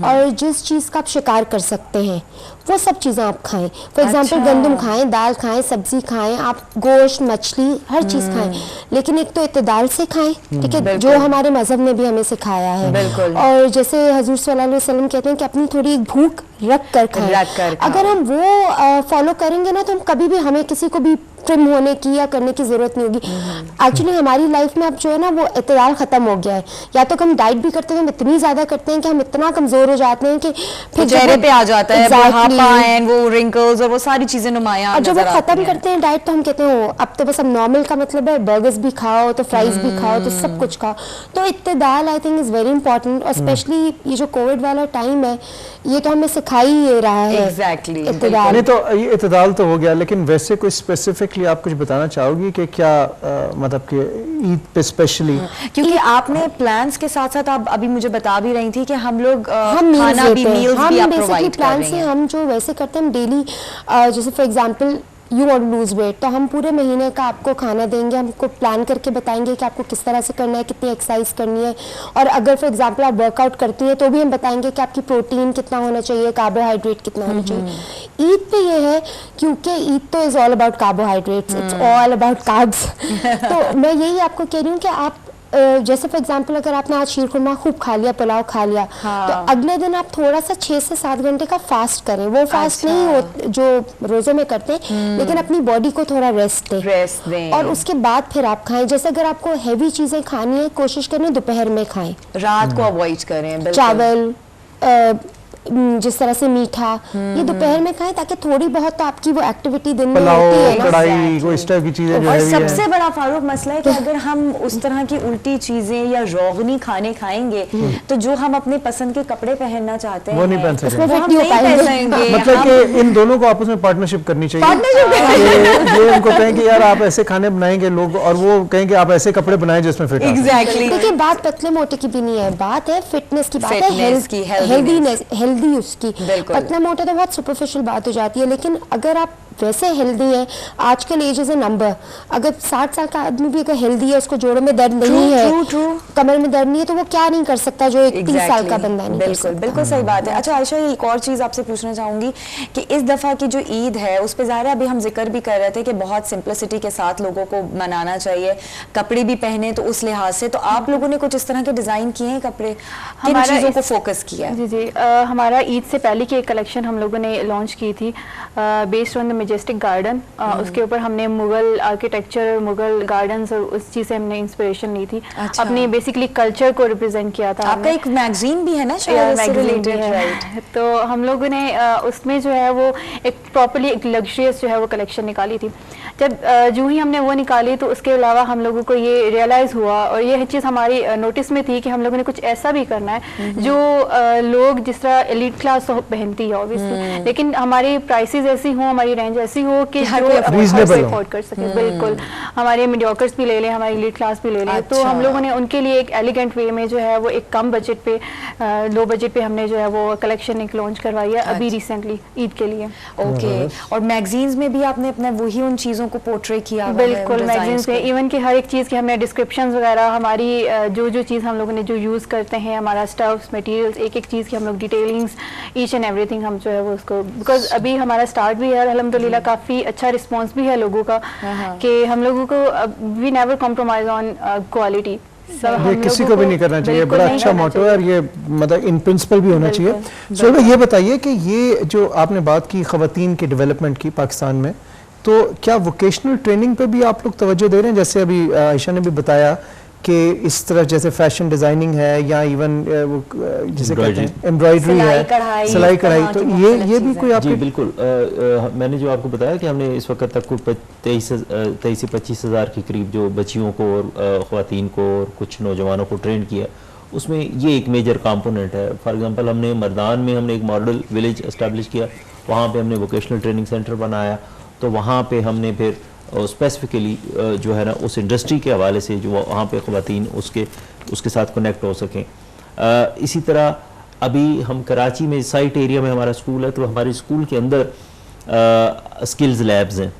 और जिस चीज का आप शिकार कर सकते हैं, वो सब चीजें आप खाएं। फॉर एग्जाम्पल गंदम खाएं, दाल खाएं, सब्जी खाएं, आप गोश्त, मछली, हर चीज खाएं, लेकिन एक तो इत्तेदाल से खाएं, ठीक है, जो हमारे मजहब ने भी हमें सिखाया है। और जैसे हजूर सल्लल्लाहु अलैहि वसल्लम कहते हैं कि अपनी थोड़ी एक भूख रख कर खाएं। अगर हम वो फॉलो करेंगे ना, तो हम कभी भी, हमें किसी को भी ट्रिम होने की या करने की जरूरत नहीं होगी। एक्चुअली हमारी लाइफ में अब जो है ना, वो इत्तेदाल खत्म हो गया है। या तो हम डाइट भी करते हैं, हम इतनी ज्यादा करते हैं कि हम इतना कमजोर हो जाते हैं कि फिर चेहरे पे आ जाता है बुढ़ापा एंड वो रिंकल्स और वो सारी चीजें नुमायां और जब वो खत्म करते हैं डाइट, तो हम कहते हैं अब तो बस अब नॉर्मल का मतलब है बर्गर्स भी खाओ, तो फ्राइज भी खाओ, तो सब कुछ खाओ। तो इत्तेदाल I think is very important. और स्पेशली ये जो कोविड वाला टाइम है, ये तो हमें सिखा ही रहा है। एग्जैक्टली, इत्तेदाल। नहीं तो ये इत्तेदाल तो हो गया, लेकिन वैसे कोई स्पेसिफिकली आप कुछ बताना चाहोगी कि क्या मतलब कि ईद पे स्पेशली? क्योंकि आपने प्लान्स के साथ साथ आप अभी मुझे बता भी रही थी कि हम लोग हम खाना भी, मील्स भी आप प्रोवाइड कर रही हैं। हम जो वैसे करते हैं, हम डेली जैसे for example you want to lose weight, तो हम पूरे महीने का आपको खाना देंगे, हमको प्लान करके बताएंगे कि आपको किस तरह से करना है, कितनी एक्सरसाइज करनी है। और अगर फॉर एग्जांपल आप वर्कआउट करती हैं, तो भी हम बताएंगे कि आपकी प्रोटीन कितना होना चाहिए, कार्बोहाइड्रेट कितना होना चाहिए। ईद पे ये है, क्योंकि ईद तो is all about carbohydrates, it's all about carbs. तो मैं यही आपको कह रही हूँ कि आप जैसे फॉर एग्जांपल अगर आपने आज शीर खुरमा खूब खा लिया, पुलाव खा लिया, तो अगले दिन आप थोड़ा सा 6 से 7 घंटे का फास्ट करें। वो फास्ट नहीं हो जो रोजों में करते हैं, लेकिन अपनी बॉडी को थोड़ा रेस्ट दें और उसके बाद फिर आप खाएं। जैसे अगर आपको हैवी चीजें खानी है, कोशिश करें दोपहर में खाएं, रात को अवॉइड करें। चावल, जिस तरह से मीठा, ये दोपहर में खाएं, ताकि थोड़ी बहुत तो आपकी वो एक्टिविटी दिन में होती है ना, कढ़ाई, वो इस टाइप की चीजें जो और है। सबसे बड़ा फारूक मसला है कि अगर हम उस तरह की उल्टी चीजें या रोगनी खाने खाएंगे, तो जो हम अपने पसंद के कपड़े पहनना चाहते हैं वो नहीं पहन सकते, वो हम नहीं पहन सकेंगे। मतलब कि इन दोनों को आपस में पार्टनरशिप करनी चाहिए। ये उनको कहें कि यार आप ऐसे खाने बनाएंगे लोग, और वो कहें कि आप ऐसे कपड़े बनाएं जिसमें फिट। एग्जैक्टली। देखिए बात पतले मोटे की भी नहीं है, बात है फिटनेस की, बात है हेल्दीनेस, हेल्दी उसकी। पतला मोटा तो बहुत सुपरफिशियल बात हो जाती है, लेकिन अगर आप वैसे हेल्दी है, आजकल एज इज ए नंबर। अगर 60 साल का आदमी भी अगर हेल्दी है, उसको जोड़ों में दर्द नहीं है, कमर में दर्द नहीं है, तो वो क्या नहीं कर सकता जो एक 30 साल का बंदा नहीं कर सकता। बिल्कुल सही बात है। अच्छा आयशा, एक और चीज आपसे पूछना चाहूंगी कि इस दफा की जो ईद है, उस पे ज़ाहिर है अभी हम जिक्र भी कर रहे थे कि बहुत सिंपलिसिटी के साथ लोगों को मनाना चाहिए, कपड़े भी पहने तो उस लिहाज से, तो आप लोगों ने कुछ इस तरह के डिजाइन किए हैं कपड़े, किन चीजों को फोकस किया है? जी, हमारा ईद से पहले की एक कलेक्शन हम लोगों ने लॉन्च की थी based on the Majestic garden, उसके ऊपर हमने मुगल आर्किटेक्चर, मुगल गार्डन्स और उस चीज़ से हमने इंस्पिरेशन ली थी। अच्छा। अपनी बेसिकली कल्चर को रिप्रेजेंट किया था। आपका एक मैगजीन भी है ना शायद इससे रिलेटेड, राइट? तो हम लोगों ने उसमें जो है वो एक प्रॉपर्ली एक लग्जरियस जो है वो कलेक्शन निकाली थी। जब जो ही हमने वो निकाली तो उसके अलावा हम लोगों को ये रियलाइज़ हुआ और ये चीज़ हमारी नोटिस में थी कि हम लोगों ने कुछ ऐसा भी करना है जो लोग जिस तरह एलीट क्लास पहनती है ऑब्वियसली, लेकिन हमारी प्राइसेस ऐसी हो, हमारी रेंज ऐसी हो कि जो अफोर्ड कर सके। बिल्कुल, हमारे मीडियोकर्स भी ले लें, हमारी एलीट क्लास भी ले लें। तो हम लोगों ने उनके लिए एक एलिगेंट वे में जो है वो एक कम बजट पे, लो बजट पे हमने जो है वो कलेक्शन एक लॉन्च करवाई है अभी रिसेंटली ईद के लिए। ओके, और मैगजीन्स में भी आपने अपने वही उन चीज़ों को पोर्ट्रे किया? बिल्कुल, मैगजीन्स में इवन कि हर एक चीज़ की हमने डिस्क्रिप्शंस वगैरह, हमारी जो चीज़ हम लोगों ने जो यूज़ करते हैं, हमारा स्टफ्स, मटेरियल्स, एक एक चीज़ की हम लोग डिटेलिंग्स, ईच एंड एवरीथिंग हम जो है वो उसको, बिकॉज अभी हमारा स्टार्ट भी है अल्हम्दुलिल्लाह, काफ़ी अच्छा रिस्पॉन्स भी है लोगों का कि हम लोगों को we never compromise on quality. ये किसी को भी नहीं करना चाहिए, बड़ा अच्छा मोटो है और ये मतलब इन प्रिंसिपल भी होना चाहिए। सो ये बताइए कि ये जो आपने बात की ख़वातीन के डेवलपमेंट की पाकिस्तान में, तो क्या वोकेशनल ट्रेनिंग पे भी आप लोग तवज्जो दे रहे हैं? जैसे अभी आयशा ने भी बताया कि इस तरह जैसे फैशन डिजाइनिंग है या इवन जिसे कहते हैं एम्ब्रॉयडरी है, सिलाई कढ़ाई, तो ये भी कोई आपके? जी बिल्कुल, मैंने जो आपको बताया कि हमने इस वक्त तक को 23 से 25 हज़ार के करीब जो बच्चियों को और ख़वातीन को और कुछ नौजवानों को ट्रेन किया, उसमें ये एक मेजर कंपोनेंट है। फॉर एग्जांपल हमने मर्दान में हमने एक मॉडल विलेज एस्टेब्लिश किया, वहाँ पे हमने वोकेशनल ट्रेनिंग सेंटर बनाया, तो वहाँ पे हमने फिर स्पेसिफिकली जो है ना उस इंडस्ट्री के हवाले से जो वहाँ पे ख़वातीन उसके साथ कनेक्ट हो सकें। इसी तरह अभी हम कराची में साइट एरिया में हमारा स्कूल है, तो हमारे स्कूल के अंदर स्किल्स लैब्स हैं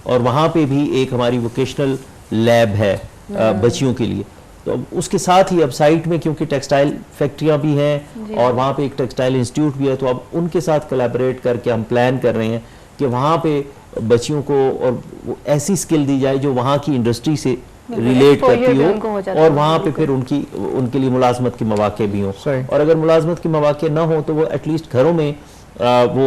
और वहाँ पे भी एक हमारी वोकेशनल लैब है बच्चियों के लिए। तो उसके साथ ही अब साइट में क्योंकि टेक्सटाइल फैक्ट्रियाँ भी हैं और वहाँ पे एक टेक्सटाइल इंस्टीट्यूट भी है, तो अब उनके साथ कोलैबोरेट करके हम प्लान कर रहे हैं कि वहाँ पे बच्चियों को और ऐसी स्किल दी जाए जो वहाँ की इंडस्ट्री से रिलेट करती हो और वहाँ पे फिर उनके लिए मुलाजमत के मौके भी हों। और अगर मुलाजमत के मौके ना हो तो वो एटलीस्ट घरों में वो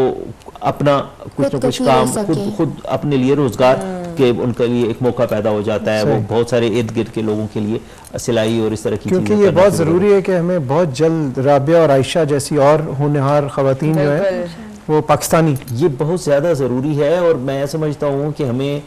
अपना कुछ न कुछ काम खुद अपने लिए रोजगार के उनके लिए एक मौका पैदा हो जाता है। वो बहुत सारे इर्द गिर्द के लोगों के लिए सिलाई और इस तरह की क्योंकि ये बहुत ज़रूरी है कि हमें बहुत जल्द राबिया और आयशा जैसी और होनहार ख़वातीन जो है वो पाकिस्तानी, ये बहुत ज़्यादा ज़रूरी है। और मैं समझता हूँ कि हमें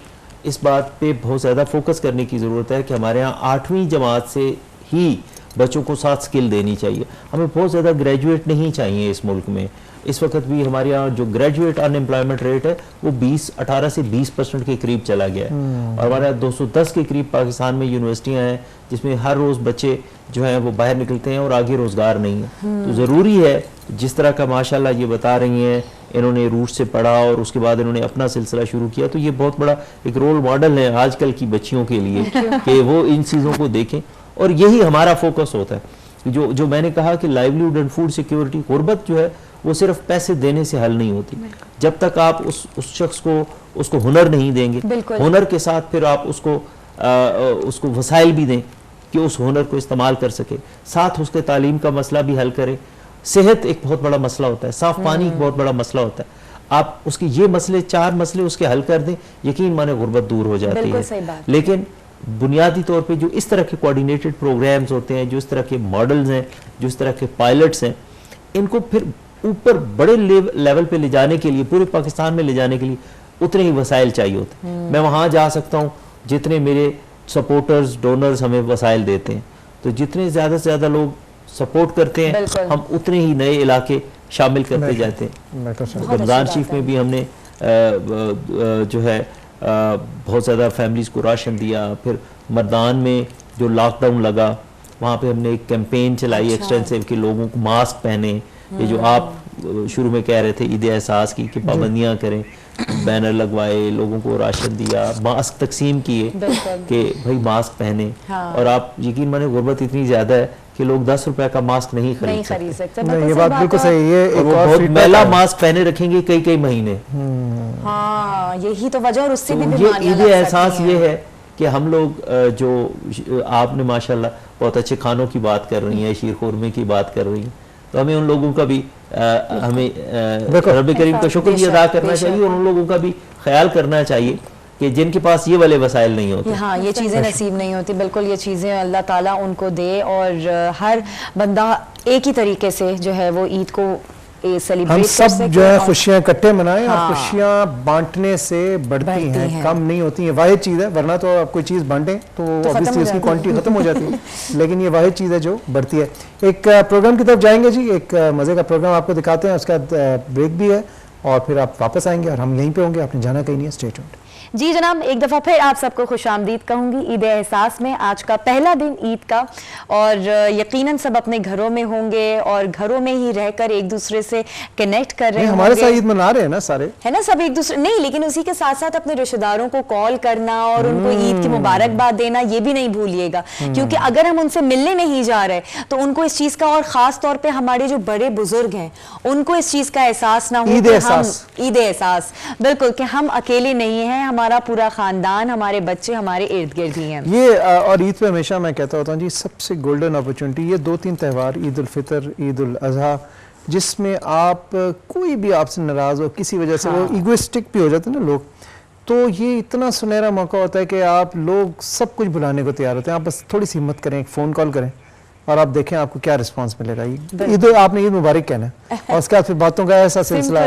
इस बात पे बहुत ज़्यादा फोकस करने की ज़रूरत है कि हमारे यहाँ 8वीं जमात से ही बच्चों को साथ स्किल देनी चाहिए। हमें बहुत ज़्यादा ग्रेजुएट नहीं चाहिए इस मुल्क में। इस वक्त भी हमारे यहाँ जो ग्रेजुएट अनएम्प्लॉयमेंट रेट है वो 18 से 20% के करीब चला गया है। और हमारे यहाँ 210 के करीब पाकिस्तान में यूनिवर्सिटियाँ हैं जिसमें हर रोज़ बच्चे जो हैं वो बाहर निकलते हैं और आगे रोज़गार नहीं है। तो ज़रूरी है जिस तरह का माशाल्लाह ये बता रही हैं, इन्होंने रूट से पढ़ा और उसके बाद इन्होंने अपना सिलसिला शुरू किया, तो ये बहुत बड़ा एक रोल मॉडल है आजकल की बच्चियों के लिए कि वो इन चीज़ों को देखें। और यही हमारा फोकस होता है। जो मैंने कहा कि लाइवलीहुड एंड फूड सिक्योरिटी, गुर्बत जो है वो सिर्फ पैसे देने से हल नहीं होती। जब तक आप उस शख्स को उसको हुनर नहीं देंगे, हुनर के साथ फिर आप उसको वसाइल भी दें कि उस हुनर को इस्तेमाल कर सके, साथ उसके तालीम का मसला भी हल करें। सेहत एक बहुत बड़ा मसला होता है, साफ पानी एक बहुत बड़ा मसला होता है। आप उसके ये मसले 4 मसले उसके हल कर दें, यकीन माने गुर्बत दूर हो जाती है। लेकिन बुनियादी तौर पे जो इस तरह के कोऑर्डिनेटेड प्रोग्राम्स होते हैं, जो इस तरह के मॉडल्स हैं, जो इस तरह के पायलट्स हैं, इनको फिर ऊपर बड़े लेवल पे ले जाने के लिए, पूरे पाकिस्तान में ले जाने के लिए उतने ही वसाइल चाहिए होते हैं। मैं वहाँ जा सकता हूँ जितने मेरे सपोर्टर्स, डोनर्स हमें वसाइल देते हैं। तो जितने ज़्यादा से ज़्यादा लोग सपोर्ट करते हैं, हम उतने ही नए इलाके शामिल करते जाते हैं। रमज़ान शरीफ में भी हमने जो है बहुत ज़्यादा फैमिलीज़ को राशन दिया। फिर मर्दान में जो लॉकडाउन लगा वहाँ पे हमने एक कैंपेन चलाई एक्सटेंसिव कि लोगों को मास्क पहने। ये जो आप शुरू में कह रहे थे ईद एहसास की कि पाबंदियाँ करें, बैनर लगवाए, लोगों को राशन दिया, मास्क तकसीम किए कि भाई मास्क पहने। और आप यकीन माने गुर्बत इतनी ज़्यादा है कि लोग 10 रुपए का मास्क नहीं खरीद सकते। ये बात बिल्कुल सही है। ये बहुत मैला मास्क पहने रखेंगे कई महीने। हाँ, यही तो वजह। और उससे भी बीमारियां लग सकती हैं। ये एहसास ये है कि हम लोग जो आपने माशाल्लाह बहुत अच्छे खानों की बात कर रही हैं, शीर खुरमे की बात कर रही हैं, तो हमें उन लोगों का भी हमें रब करीम का शुक्र भी अदा करना चाहिए और उन लोगों का भी ख्याल करना चाहिए कि जिनके पास ये वाले वसाइल नहीं होते। हाँ, ये चीज़ें नसीब नहीं होती, बिल्कुल ये चीज़ें अल्लाह ताला उनको दे और हर बंदा एक ही तरीके से जो है वो ईद को सेलिब्रेट हम कर सब सके जो है और खुशियां इकट्ठे मनाएं हाँ। और खुशियां बांटने से बढ़ती हैं, कम नहीं होती हैं। वाहिद चीज़ है, वरना तो आप कोई चीज़ बांटें तो ऑब्वियसली उसकी क्वांटिटी खत्म हो जाती है, लेकिन ये वाहिद चीज़ है जो बढ़ती है। एक प्रोग्राम की तरफ जाएंगे जी, एक मज़े का प्रोग्राम आपको दिखाते हैं, उसका ब्रेक भी है और फिर आप वापस आएंगे और हम यहीं पे होंगे, आपने जाना कहीं नहीं है। Stay tuned. जी जनाब, एक दफ़ा फिर आप सबको खुशामदीद कहूँगी ईद एहसास में। आज का पहला दिन ईद का और यकीनन सब अपने घरों में होंगे और घरों में ही रहकर एक दूसरे से कनेक्ट कर रहे हैं। हमारे साथ ईद मना रहे हैं ना सारे, है ना, सब एक दूसरे नहीं, लेकिन उसी के साथ साथ अपने रिश्तेदारों को कॉल करना और उनको ईद की मुबारकबाद देना ये भी नहीं भूलिएगा, क्योंकि अगर हम उनसे मिलने नहीं जा रहे तो उनको इस चीज़ का, और ख़ास तौर पर हमारे जो बड़े बुजुर्ग हैं उनको इस चीज़ का एहसास ना हो। ईद एहसास बिल्कुल कि हम अकेले नहीं हैं, हमारा पूरा खानदान, हमारे बच्चे हमारे इर्द गिर्द ही हैं। ये और ईद पे हमेशा मैं कहता होता हूँ जी, सबसे गोल्डन अपॉर्चुनिटी ये 2-3 त्यौहार, ईद उल फितर, ईद उल अजहा, जिसमें आप कोई भी आपसे नाराज हो किसी वजह से, वो इगोइस्टिक भी हो जाते हैं ना लोग, तो ये इतना सुनहरा मौका होता है कि आप लोग सब कुछ भुलाने को तैयार होते हैं। आप बस थोड़ी सी हिम्मत करें, एक फ़ोन कॉल करें और आप देखें आपको क्या रिस्पांस मिलेगा। ईद आपने ईद मुबारक कहना है और उसके बाद फिर बातों का ऐसा सिलसिला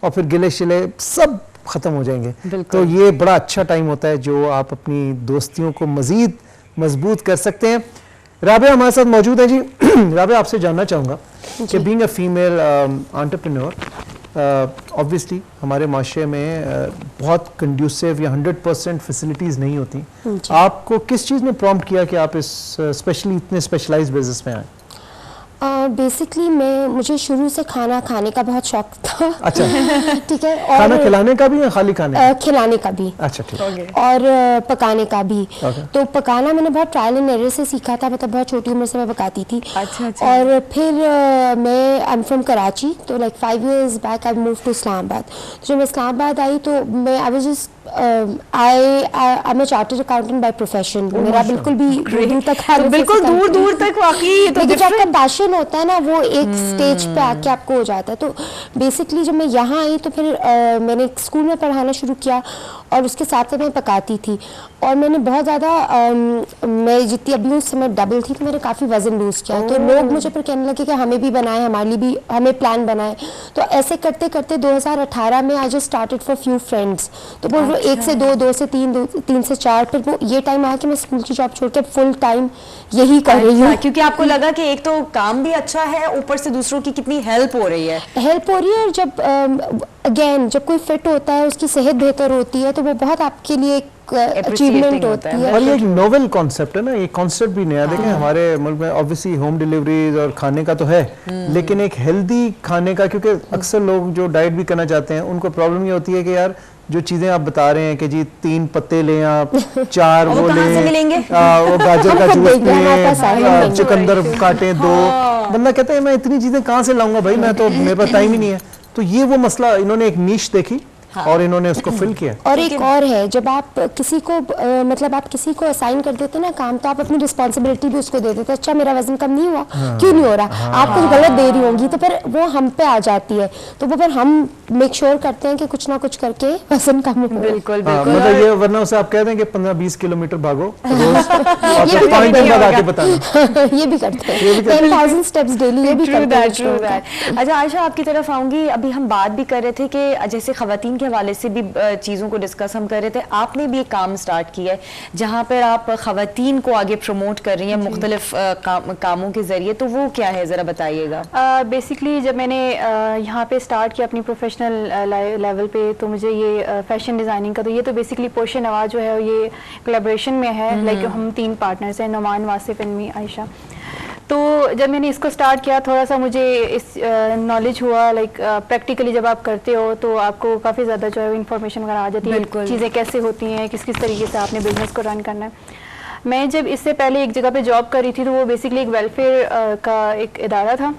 और फिर गिले शिले सब खत्म हो जाएंगे। तो ये बड़ा अच्छा टाइम होता है जो आप अपनी दोस्तियों को मजीद मजबूत कर सकते हैं। राबिया हमारे साथ मौजूद है जी। राबिया, आपसे जानना चाहूँगा कि being a female entrepreneur, obviously हमारे माशरे में बहुत कंड्यूसिव या 100% फैसिलिटीज़ नहीं होती। आपको किस चीज़ ने प्रॉम्प्ट किया कि आप इस स्पेशली इतने स्पेशलाइज्ड बिजनेस में आए? बेसिकली मुझे शुरू से खाना खाने का बहुत शौक था। अच्छा। ठीक है। और खाना खिलाने का भी या खाली खाने? खिलाने का भी। अच्छा, ठीक। और पकाने का भी। तो पकाना मैंने बहुत ट्रायल एंड एरर से सीखा था, मतलब बहुत छोटी उम्र से मैं पकाती थी। अच्छा। और फिर मैं आई एम फ्रॉम कराची, तो like 5 years back I move to Islamabad. जब मैं इस्लामाबाद आई तो मैं I was just I am a chartered accountant by profession. मेरा बिल्कुल भी दूर तक, बिल्कुल दूर तक वाकई, लेकिन जो आपका पैशन होता है ना वो एक स्टेज पे आके आपको हो जाता है। तो बेसिकली जब मैं यहाँ आई तो फिर मैंने स्कूल में पढ़ाना शुरू किया और उसके साथ साथ मैं पकाती थी और मैंने बहुत ज़्यादा मैं जितनी अभी उस समय डबल थी तो मैंने काफ़ी वज़न लूज़ किया। तो लोग मुझे फिर कहने लगे कि हमें भी बनाए, हमारे लिए भी हमें प्लान बनाए। तो ऐसे करते करते 2018 में I just started for few friends. तो वो 1 से 2, 2 से 3, 3 से 4, फिर वो ये टाइम आया कि मैं स्कूल की जॉब छोड़ के फुल टाइम यही कर रही हूँ। क्योंकि आपको लगा कि एक तो काम भी अच्छा है, ऊपर से दूसरों की कितनी हेल्प हो रही है। और जब अगेन जब कोई फिट होता है, उसकी सेहत बेहतर होती है, तो वो बहुत आपके लिए अचीवमेंट होती है। और ये एक नोवेल कॉन्सेप्ट है ना, ये कॉन्सेप्ट भी नया। देखें हमारे मुल्क में ऑब्वियसली होम डिलीवरीज और खाने का तो है, लेकिन एक हेल्दी खाने का, क्योंकि अक्सर लोग जो डाइट भी करना चाहते हैं उनको प्रॉब्लम ये होती है कि यार जो चीजें आप बता रहे हैं कि जी 3 पत्ते लें आप, 4 वो लें, वो गाजर का जूस पिए, चुकंदर काटें 2, बंदा कहता है मैं इतनी चीजें कहाँ से लाऊंगा भाई, मैं तो मेरे पास टाइम ही नहीं है। तो ये वो मसला, इन्होंने एक नीश देखी और इन्होंने उसको फिल किया। और एक और है, जब आप किसी को मतलब आप किसी को असाइन कर देते ना काम, तो आप अपनी रिस्पॉन्सिबिलिटी भी उसको दे देते। अच्छा मेरा वजन कम नहीं हुआ, क्यों नहीं हो रहा, आप कुछ गलत दे रही होंगी, तो फिर वो हम पे आ जाती है। तो वो फिर हम मेक श्योर करते हैं कि कुछ ना कुछ करके वजन कम हो। बिल्कुल मतलब ये, वरना उसे आप कहते हैं कि 15-20 किलोमीटर भागो रोज और फिर 5 दिन बाद आके बताना। ये भी करते हैं, 10,000 स्टेप्स डेली, ये भी करते हैं। अच्छा आयशा, आपकी तरफ आऊंगी। अभी हम बात भी कर रहे थे कि जैसे खवातीन के हवाले से भी चीज़ों को डिस्कस हम कर रहे थे, आपने भी एक काम स्टार्ट किया है जहाँ पर आप खवातीन को आगे प्रमोट कर रही हैं मुख्तलिफ कामों के जरिए, तो वो क्या है ज़रा बताइएगा। बेसिकली जब मैंने यहाँ पे स्टार्ट किया अपनी प्रोफेशनल लेवल पे, तो मुझे ये फैशन डिज़ाइनिंग का, तो ये तो बेसिकली पोशे नवाज जो है ये कोलैबोरेशन में है। लाइक हम 3 पार्टनर्स हैं, नुमान, वासिफ एंड मी, आयशा। तो जब मैंने इसको स्टार्ट किया थोड़ा सा मुझे इस नॉलेज हुआ, लाइक प्रैक्टिकली जब आप करते हो तो आपको काफ़ी ज़्यादा जो है इन्फॉर्मेशन वगैरह आ जाती है, चीज़ें कैसे होती हैं, किस किस तरीके से आपने बिजनेस को रन करना है। मैं जब इससे पहले एक जगह पे जॉब कर रही थी तो वो बेसिकली एक वेलफेयर का एक इदारा था,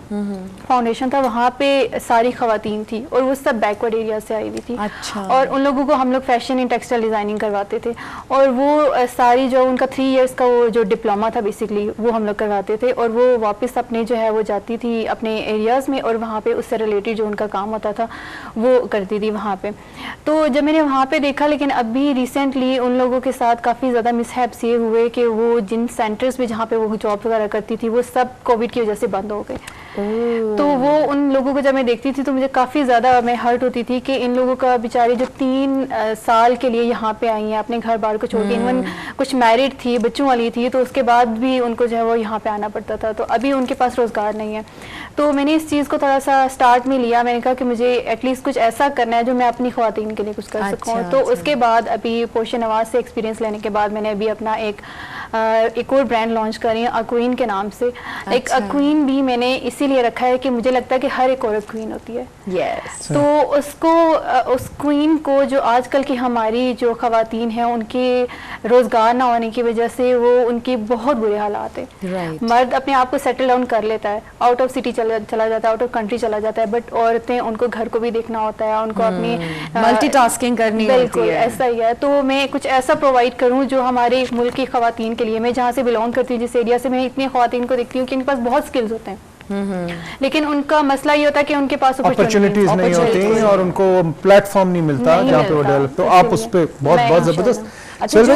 फाउंडेशन था, वहाँ पे सारी खवातीन थी और वो सब बैकवर्ड एरिया से आई हुई थी। अच्छा। और उन लोगों को हम लोग फैशन एंड टेक्सटाइल डिज़ाइनिंग करवाते थे और वो सारी जो उनका 3 इयर्स का वो जो डिप्लोमा था बेसिकली वो हम लोग करवाते थे और वो वापस अपने जो है वो जाती थी अपने एरियाज़ में और वहाँ पे उससे रिलेटेड जो उनका काम होता था वो करती थी वहाँ पे। तो जब मैंने वहाँ पे देखा, लेकिन अभी रिसेंटली उन लोगों के साथ काफ़ी ज़्यादा मिसहैप्स ये हुए कि वो जिन सेंटर्स में जहाँ पे वो जॉब वगैरह करती थी वो सब कोविड की वजह से बंद हो गए। तो वो उन लोगों को जब मैं देखती थी तो मुझे काफ़ी ज़्यादा मैं हर्ट होती थी कि इन लोगों का बेचारी जो 3 साल के लिए यहाँ पे आई हैं अपने घर बार को छोड़ के, इवन कुछ मैरिड थी, बच्चों वाली थी, तो उसके बाद भी उनको जो है वो यहाँ पे आना पड़ता था। तो अभी उनके पास रोज़गार नहीं है। तो मैंने इस चीज़ को थोड़ा सा स्टार्ट में लिया, मैंने कहा कि मुझे एटलीस्ट कुछ ऐसा करना है जो मैं अपनी ख़वातीन के लिए कुछ कर सकूँ। तो उसके बाद अभी पोषण आवाज़ से एक्सपीरियंस लेने के बाद मैंने अभी अपना एक और ब्रांड लॉन्च करी है अक्वीन के नाम से। एक अक्वीन भी मैंने इसीलिए रखा है कि मुझे लगता है कि हर एक औरत क्वीन होती है। यस। तो उसको उस क्वीन को जो आजकल की हमारी जो खवातीन हैं उनके रोजगार ना होने की वजह से वो उनके बहुत बुरे हालात है। Right. मर्द अपने आप को सेटल डाउन कर लेता है, आउट ऑफ सिटी चला जाता है, आउट ऑफ कंट्री चला जाता है, बट औरतें उनको घर को भी देखना होता है, उनको अपनी मल्टीटास्किंग करनी बिल्कुल होती है। ऐसा ही है। तो मैं कुछ ऐसा प्रोवाइड करूं जो हमारे मुल्क की खवातीन के लिए, मैं जहाँ से बिलोंग करती हूँ, जिस एरिया से, मैं इतनी खवातीन को देखती हूँ कि इनके पास बहुत स्किल्स होते हैं, लेकिन उनका मसला ये होता है कि उनके पास अपॉर्चुनिटीज नहीं होती और उनको प्लेटफॉर्म नहीं मिलता जहाँ पे वो डेवलप। तो आप उस पे बहुत जबरदस्त। अच्छा, जो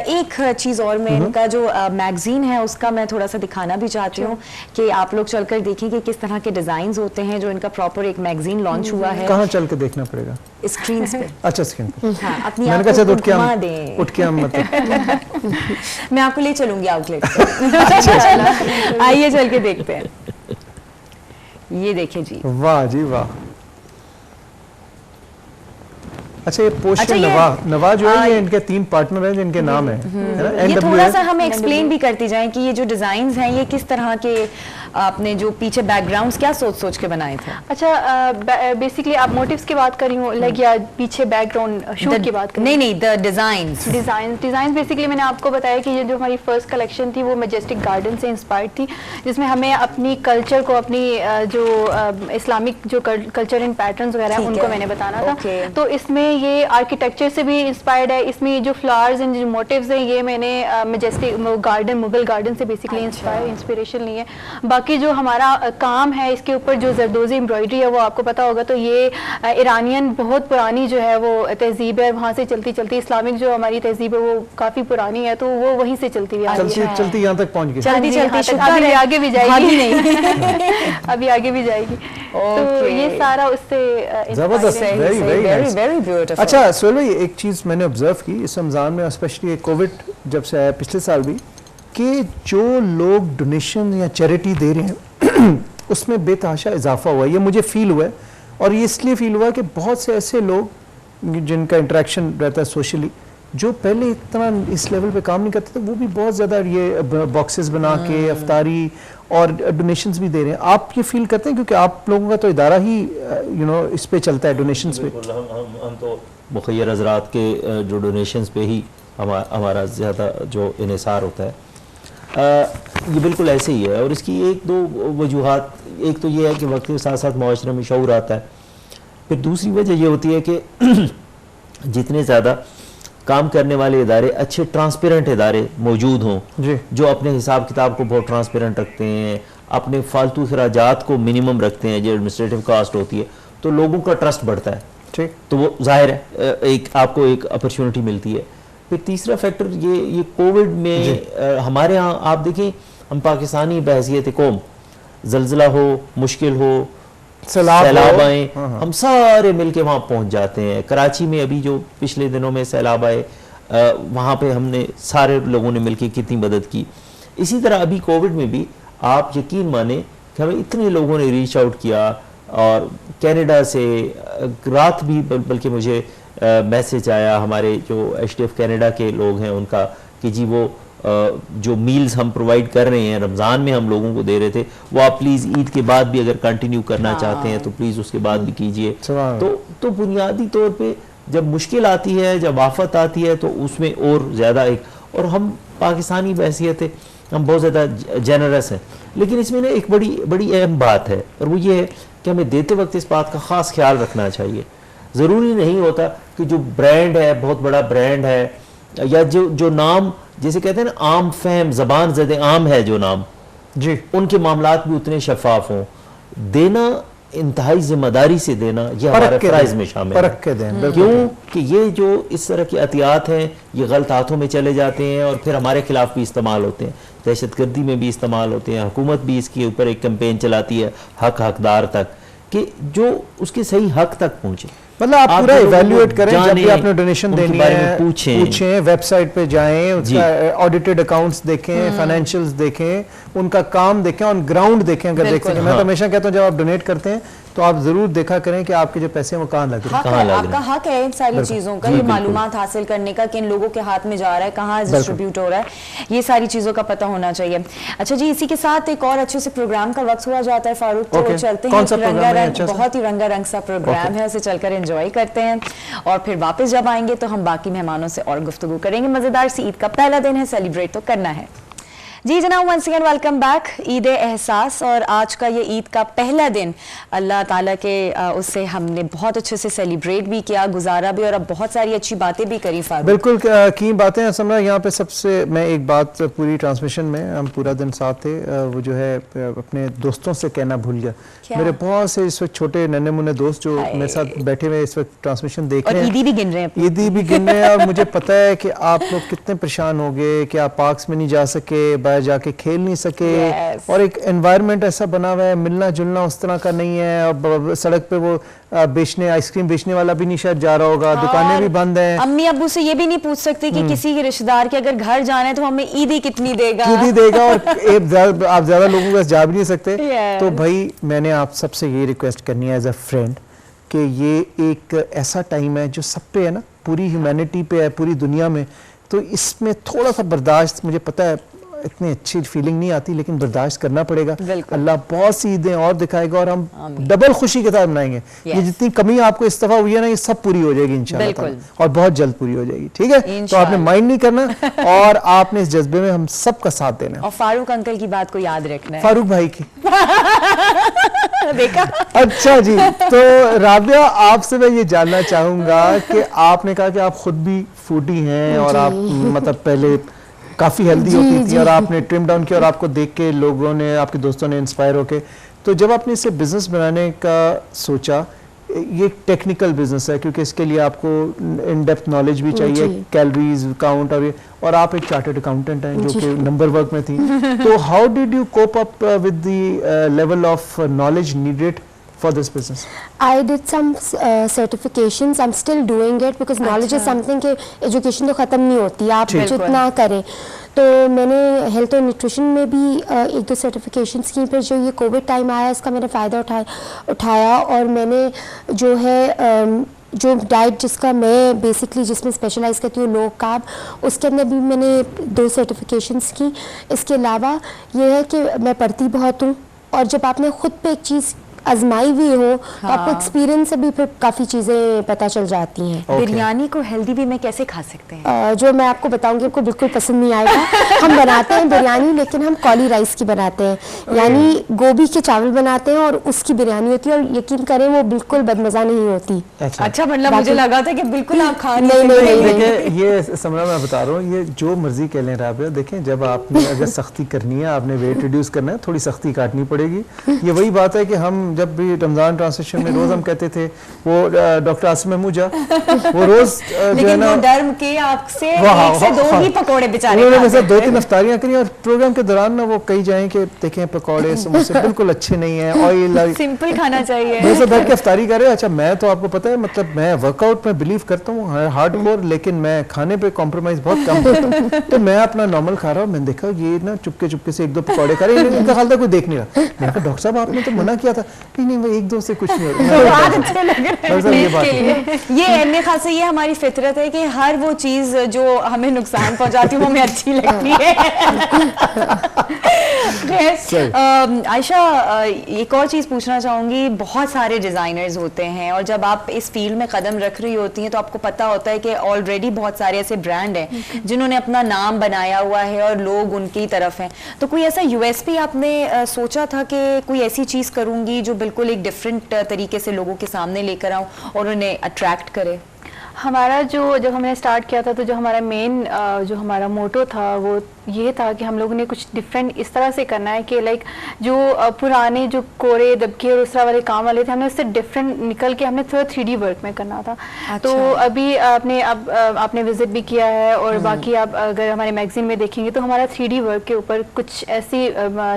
एक चीज और मैं इनका जो मैगजीन है उसका मैं थोड़ा सा दिखाना भी चाहती हूँ कि आप लोग चलकर देखें कि किस तरह के डिजाइन होते हैं। जो इनका प्रॉपर एक मैगजीन लॉन्च हुआ है। कहाँ चल के देखना पड़ेगा? स्क्रीन पे। अच्छा, स्क्रीन पे। हाँ, अपनी मैंने कहा आंखों उठ को के घुमा हम दें। उठ के हम मतलब मैं आपको ले चलूंगी आउटलेट आइए चल के देखते हैं। ये देखिए जी, वाह जी वाह। अच्छा, ये पोषण अच्छा, नवा जो है ये इनके 3 पार्टनर हैं जिनके नाम है ना? ये थोड़ा सा हमें एक्सप्लेन भी करती जाएं कि ये जो डिजाइन्स हैं ये किस तरह के आपने जो पीछे बैकग्राउंड्स क्या सोच के बनाए थे? अच्छा, बेसिकली आप मोटिव्स की बात करी हो लाइक या पीछे बैकग्राउंड शूट की बात करी? नहीं, द डिजाइन्स बेसिकली मैंने आपको बताया कि ये जो हमारी फर्स्ट कलेक्शन थी वो मैजेस्टिक गार्डन से इंस्पायर्ड थी, जिसमें हमें अपनी कल्चर को, अपनी जो इस्लामिक जो कल्चर एंड पैटर्न्स वगैरह हैं उनको मैंने बताना था। तो इसमें ये आर्किटेक्चर से भी इंस्पायर्ड है। इसमें ये जो फ्लावर्स एंड जो मोटिव्स हैं ये मैंने मैजेस्टिक गार्डन, मुगल गार्डन से बेसिकली इंस्पिरेशन ली है। बाकी जो हमारा काम है इसके ऊपर जो जरदोजी एम्ब्रॉयडरी है वो आपको पता होगा, तो ये ईरानियन बहुत पुरानी जो है वो तहजीब है, वहाँ से चलती चलती इस्लामिक जो हमारी तहजीब है वो काफी पुरानी है, तो वो वहीं से चलती हुई चलती यहाँ तक पहुँच गई। चलती अभी आगे भी जाएगी नहीं अभी आगे भी जाएगी। तो ये सारा उससे जबरदस्त, वेरी अच्छा सोहेल भाई, एक चीज मैंने ऑब्जर्व की इस रमजान में, स्पेशली कोविड जब से आया पिछले साल भी, कि जो लोग डोनेशन या चैरिटी दे रहे हैं उसमें बेतहाशा इजाफा हुआ है। ये मुझे फील हुआ है और ये इसलिए फील हुआ कि बहुत से ऐसे लोग जिनका इंटरेक्शन रहता है सोशली, जो पहले इतना इस लेवल पे काम नहीं करते थे, वो भी बहुत ज़्यादा ये बॉक्सेस बना के अफ्तारी और डोनेशंस भी दे रहे हैं। आप ये फील करते हैं क्योंकि आप लोगों का तो इदारा ही इस पे चलता है, डोनेशंस पे? हम तो मुखय्यर हजरात के जो डोनेशंस पे ही हमारा ज़्यादा जो इन्हिसार होता है। ये बिल्कुल ऐसे ही है और इसकी 1-2 वजूहात, एक तो ये है कि वक्त के साथ साथ मुआशरे में शऊर आता है, फिर दूसरी वजह ये होती है कि जितने ज़्यादा काम करने वाले इदारे अच्छे ट्रांसपेरेंट इदारे मौजूद हों, जो अपने हिसाब किताब को बहुत ट्रांसपेरेंट रखते हैं, अपने फालतू खराजात को मिनिमम रखते हैं, जो एडमिनिस्ट्रेटिव कास्ट होती है, तो लोगों का ट्रस्ट बढ़ता है। ठीक, तो वो जाहिर है एक आपको एक अपॉर्चुनिटी मिलती है। फिर तीसरा फैक्टर ये कोविड में हमारे यहाँ आप देखें, हम पाकिस्तानी बहैसियत कौम, जल्जला हो, मुश्किल हो, सैलाब आए, हम सारे मिलके वहाँ पहुँच जाते हैं। कराची में अभी जो पिछले दिनों में सैलाब आए, वहाँ पे हमने सारे लोगों ने मिलके कितनी मदद की। इसी तरह अभी कोविड में भी आप यकीन माने कि हमें इतने लोगों ने रीच आउट किया, और कनाडा से रात भी बल्कि मुझे मैसेज आया हमारे जो HTF कनाडा के लोग हैं उनका, कि जी वो जो मील्स हम प्रोवाइड कर रहे हैं रमज़ान में हम लोगों को दे रहे थे, वो आप प्लीज़ ईद के बाद भी अगर कंटिन्यू करना चाहते हैं तो प्लीज़ उसके बाद भी कीजिए। तो बुनियादी तौर पे जब मुश्किल आती है, जब आफत आती है, तो उसमें और ज़्यादा एक और हम पाकिस्तानी बहसियत है हम बहुत ज़्यादा जेनरस हैं। लेकिन इसमें ना एक बड़ी अहम बात है, और वो ये है कि हमें देते वक्त इस बात का ख़ास ख्याल रखना चाहिए। ज़रूरी नहीं होता कि जो ब्रांड है, बहुत बड़ा ब्रांड है, या जो नाम जैसे कहते हैं ना आम फहम, ज़बान ज़दे आम है जो नाम जी, उनके मामलात भी उतने शफाफ हों। देना इंतहाई जिम्मेदारी से देना, ये हमारे फ़राइज़ में शामिल है। परख के दें, क्यों कि ये जो इस तरह की एहतियात हैं ये गलत हाथों में चले जाते हैं और फिर हमारे खिलाफ भी इस्तेमाल होते हैं, दहशतगर्दी में भी इस्तेमाल होते हैं। हुकूमत भी इसके ऊपर एक कैंपेन चलाती है हकदार तक, कि जो उसके सही हक तक पहुंचे। मतलब आप पूरा लोगों को इवैल्यूएट करें, जब भी जानें, आपने डोनेशन उनके देनी बारे में है पूछें, वेबसाइट पे जाएं, उसका ऑडिटेड अकाउंट्स देखें, फाइनेंशियल्स देखें, उनका काम देखें, ऑन ग्राउंड देखें अगर देख सकें। मैं तो हमेशा कहता हूं जब आप डोनेट करते हैं तो आप जरूर देखा करें कि आपके जो पैसे हैं वो कहाँ लग रहे हैं। हक है, आपका हक है इन सारी चीजों का, ये मालूमात हासिल करने का, किन लोगों के हाथ में जा रहा है, कहाँ डिस्ट्रीब्यूट हो रहा है, ये सारी चीजों का पता होना चाहिए। अच्छा जी, इसी के साथ एक और अच्छे से प्रोग्राम का वक्त हुआ जाता है फारूक, तो चलते हैं। रंगारंग, बहुत ही रंगारंग सा प्रोग्राम है, उसे चलकर एंजॉय करते हैं और फिर वापस जब आएंगे तो हम बाकी मेहमानों से और गुफ्तगू करेंगे। मजेदार सी ईद का पहला दिन है, सेलिब्रेट तो करना है। जी जनाब, once again welcome back. Eid एहसास, और आज का ये ईद का पहला दिन अल्लाह ताला के उससे हमने बहुत अच्छे से सेलिब्रेट भी किया, गुजारा भी, और अब बहुत सारी अच्छी बातें भी करी फारूक। बिल्कुल की बातें हैं। समझा यहाँ पे सबसे मैं एक बात, पूरी ट्रांसमिशन में हम पूरा दिन साथ थे, वो जो है अपने दोस्तों से कहना भूल गया। मेरे बहुत से इस वक्त छोटे नन्हे मुन्ने दोस्त जो मेरे साथ बैठे हुए इस वक्त ट्रांसमिशन देख रहे हैं, ईदी भी गिन रहे हैं, ईदी भी गिन रहे हैं, और मुझे पता है कि आप लोग कितने परेशान हो गए कि आप पार्क्स में नहीं जा सके, बाहर जाके खेल नहीं सके, और एक एनवायरनमेंट ऐसा बना हुआ है, मिलना जुलना उस तरह का नहीं है। और सड़क पे वो बेचने, आइसक्रीम बेचने वाला भी नहीं शायद जा रहा होगा, दुकानें भी बंद हैं। अम्मी अब्बू से ये भी नहीं पूछ सकते कि किसी के रिश्तेदार के अगर घर जाना है तो हमें ईदी कितनी देगा, और आप ज्यादा लोगों के पास जा भी नहीं सकते। तो भाई मैंने आप सबसे ये रिक्वेस्ट करनी है एज अ फ्रेंड कि ये एक ऐसा टाइम है जो सब पे है ना, पूरी ह्यूमैनिटी पे है, पूरी दुनिया में, तो इसमें थोड़ा सा बर्दाश्त, मुझे पता है इतनी अच्छी फीलिंग नहीं आती, लेकिन बर्दाश्त करना पड़ेगा। अल्लाह बहुत सी ईदें और दिखाएगा और हम डबल खुशी के साथ मनाएंगे। ये जितनी कमी आपको इस दफा हुई है ना, ये सब पूरी हो जाएगी इंशाल्लाह, और बहुत जल्द पूरी हो जाएगी। ठीक है, तो आपने माइंड नहीं करना और आपने इस जज्बे में हम सबका साथ देना है, और फारूक अंकल की बात को याद रखना है, फारूक भाई की। देखा? अच्छा जी, तो राबिया आपसे मैं ये जानना चाहूंगा कि आपने कहा कि आप खुद भी फूडी हैं और आप मतलब पहले काफ़ी हेल्दी होती थी और आपने ट्रिम डाउन किया, और आपको देख के लोगों ने, आपके दोस्तों ने इंस्पायर होके, तो जब आपने इसे बिजनेस बनाने का सोचा, ये टेक्निकल बिजनेस है क्योंकि इसके लिए आपको इन डेप्थ नॉलेज भी चाहिए, कैलोरीज काउंट, और आप एक चार्टर्ड अकाउंटेंट हैं जो कि नंबर वर्क में थी। तो how did you cope up with the level of knowledge needed for this business? I did some certifications. I'm still doing it because knowledge is something कि education तो ख़त्म नहीं होती, आप जितना करें। तो मैंने हेल्थ और न्यूट्रिशन में भी एक दो सर्टिफिकेशंस की, फिर जो ये कोविड टाइम आया इसका मैंने फ़ायदा उठाया और मैंने जो है जो डाइट जिसका मैं बेसिकली जिसमें स्पेशलाइज करती हूँ, लो कार्ब, उसके अंदर भी मैंने 2 सर्टिफिकेशंस की। इसके अलावा ये है कि मैं पढ़ती बहुत हूँ, और जब आपने खुद पे एक चीज़ आजमाई भी हो तो आपको एक्सपीरियंस से भी फिर काफ़ी चीज़ें पता चल जाती हैं। बिरयानी को हेल्दी वे में कैसे खा सकते हैं? जो मैं आपको बताऊंगी आपको बिल्कुल पसंद नहीं आएगा। हम बनाते हैं बिरयानी, लेकिन हम कॉली राइस की बनाते हैं, यानी गोभी के चावल बनाते हैं और उसकी बिरयानी होती है, और यकीन करें वो बिल्कुल बदमज़ा नहीं होती। अच्छा, मतलब मुझे लगा था कि बिल्कुल आप खा नहीं। देखिए ये समझा, मैं बता रहा हूँ, ये जो मर्जी कह लें राबिया, देखें जब आपने अगर सख्ती करनी है, आपने वेट रिड्यूस करना है, थोड़ी सख्ती काटनी पड़ेगी। ये वही बात है कि हम जब भी रमजान ट्रांसलेशन में रोज हम कहते थे, वो डॉक्टर आसिम महमूजा वो रोज जो है ना डर के आपसे 1 से 2 ही पकोड़े बेचारे उन्होंने मुझसे 2-3 इफ्तारियां करी, और प्रोग्राम के दौरान ना वो कही जाएं कि देखें पकोड़े समोसे बिल्कुल अच्छे नहीं है, ऑयल सिंपल खाना चाहिए। वैसे बैठ के इफ्तारी कर रहे हैं। अच्छा, मैं तो आपको पता है, मतलब मैं वर्कआउट में बिलीव करता हूँ हार्डकोर, लेकिन मैं खाने पे कॉम्प्रोमाइज बहुत कम करता हूँ। तो मैं अपना नॉर्मल खा रहा हूँ, मैंने देखा ये ना चुपके चुपके से 1-2 पकौड़े खा रहे हैं, इनका ख्याल था कोई देख नहीं रहा। मैंने कहा डॉक्टर साहब आपने तो मना किया था। नहीं वो एक दो से कुछ नहीं होता। बहुत अच्छे लग रहे हैं ये बात है। ये एहमियत खास ये हमारी फितरत है कि हर वो चीज जो हमें नुकसान पहुंचाती है वो हमें अच्छी लगती है। आयशा, एक और चीज पूछना चाहूंगी, बहुत सारे डिजाइनर्स होते हैं और जब आप इस फील्ड में कदम रख रही होती हैं तो आपको पता होता है कि ऑलरेडी बहुत सारे ऐसे ब्रांड हैं जिन्होंने अपना नाम बनाया हुआ है और लोग उनकी तरफ हैं। तो कोई ऐसा यूएसपी आपने सोचा था कि कोई ऐसी चीज करूंगी जो बिल्कुल एक डिफरेंट तरीके से लोगों के सामने लेकर आऊं और उन्हें अट्रैक्ट करे? हमारा जब हमने स्टार्ट किया था तो जो हमारा मेन जो हमारा मोटो था वो ये था कि हम लोगों ने कुछ डिफरेंट इस तरह से करना है कि लाइक जो पुराने जो कोरे दबके और उस तरह वाले काम वाले थे हमने उससे डिफरेंट निकल के हमने थोड़ा 3D वर्क में करना था। अच्छा। तो अभी आपने विजिट भी किया है और बाकी आप अगर हमारे मैगजीन में देखेंगे तो हमारा 3D वर्क के ऊपर कुछ ऐसी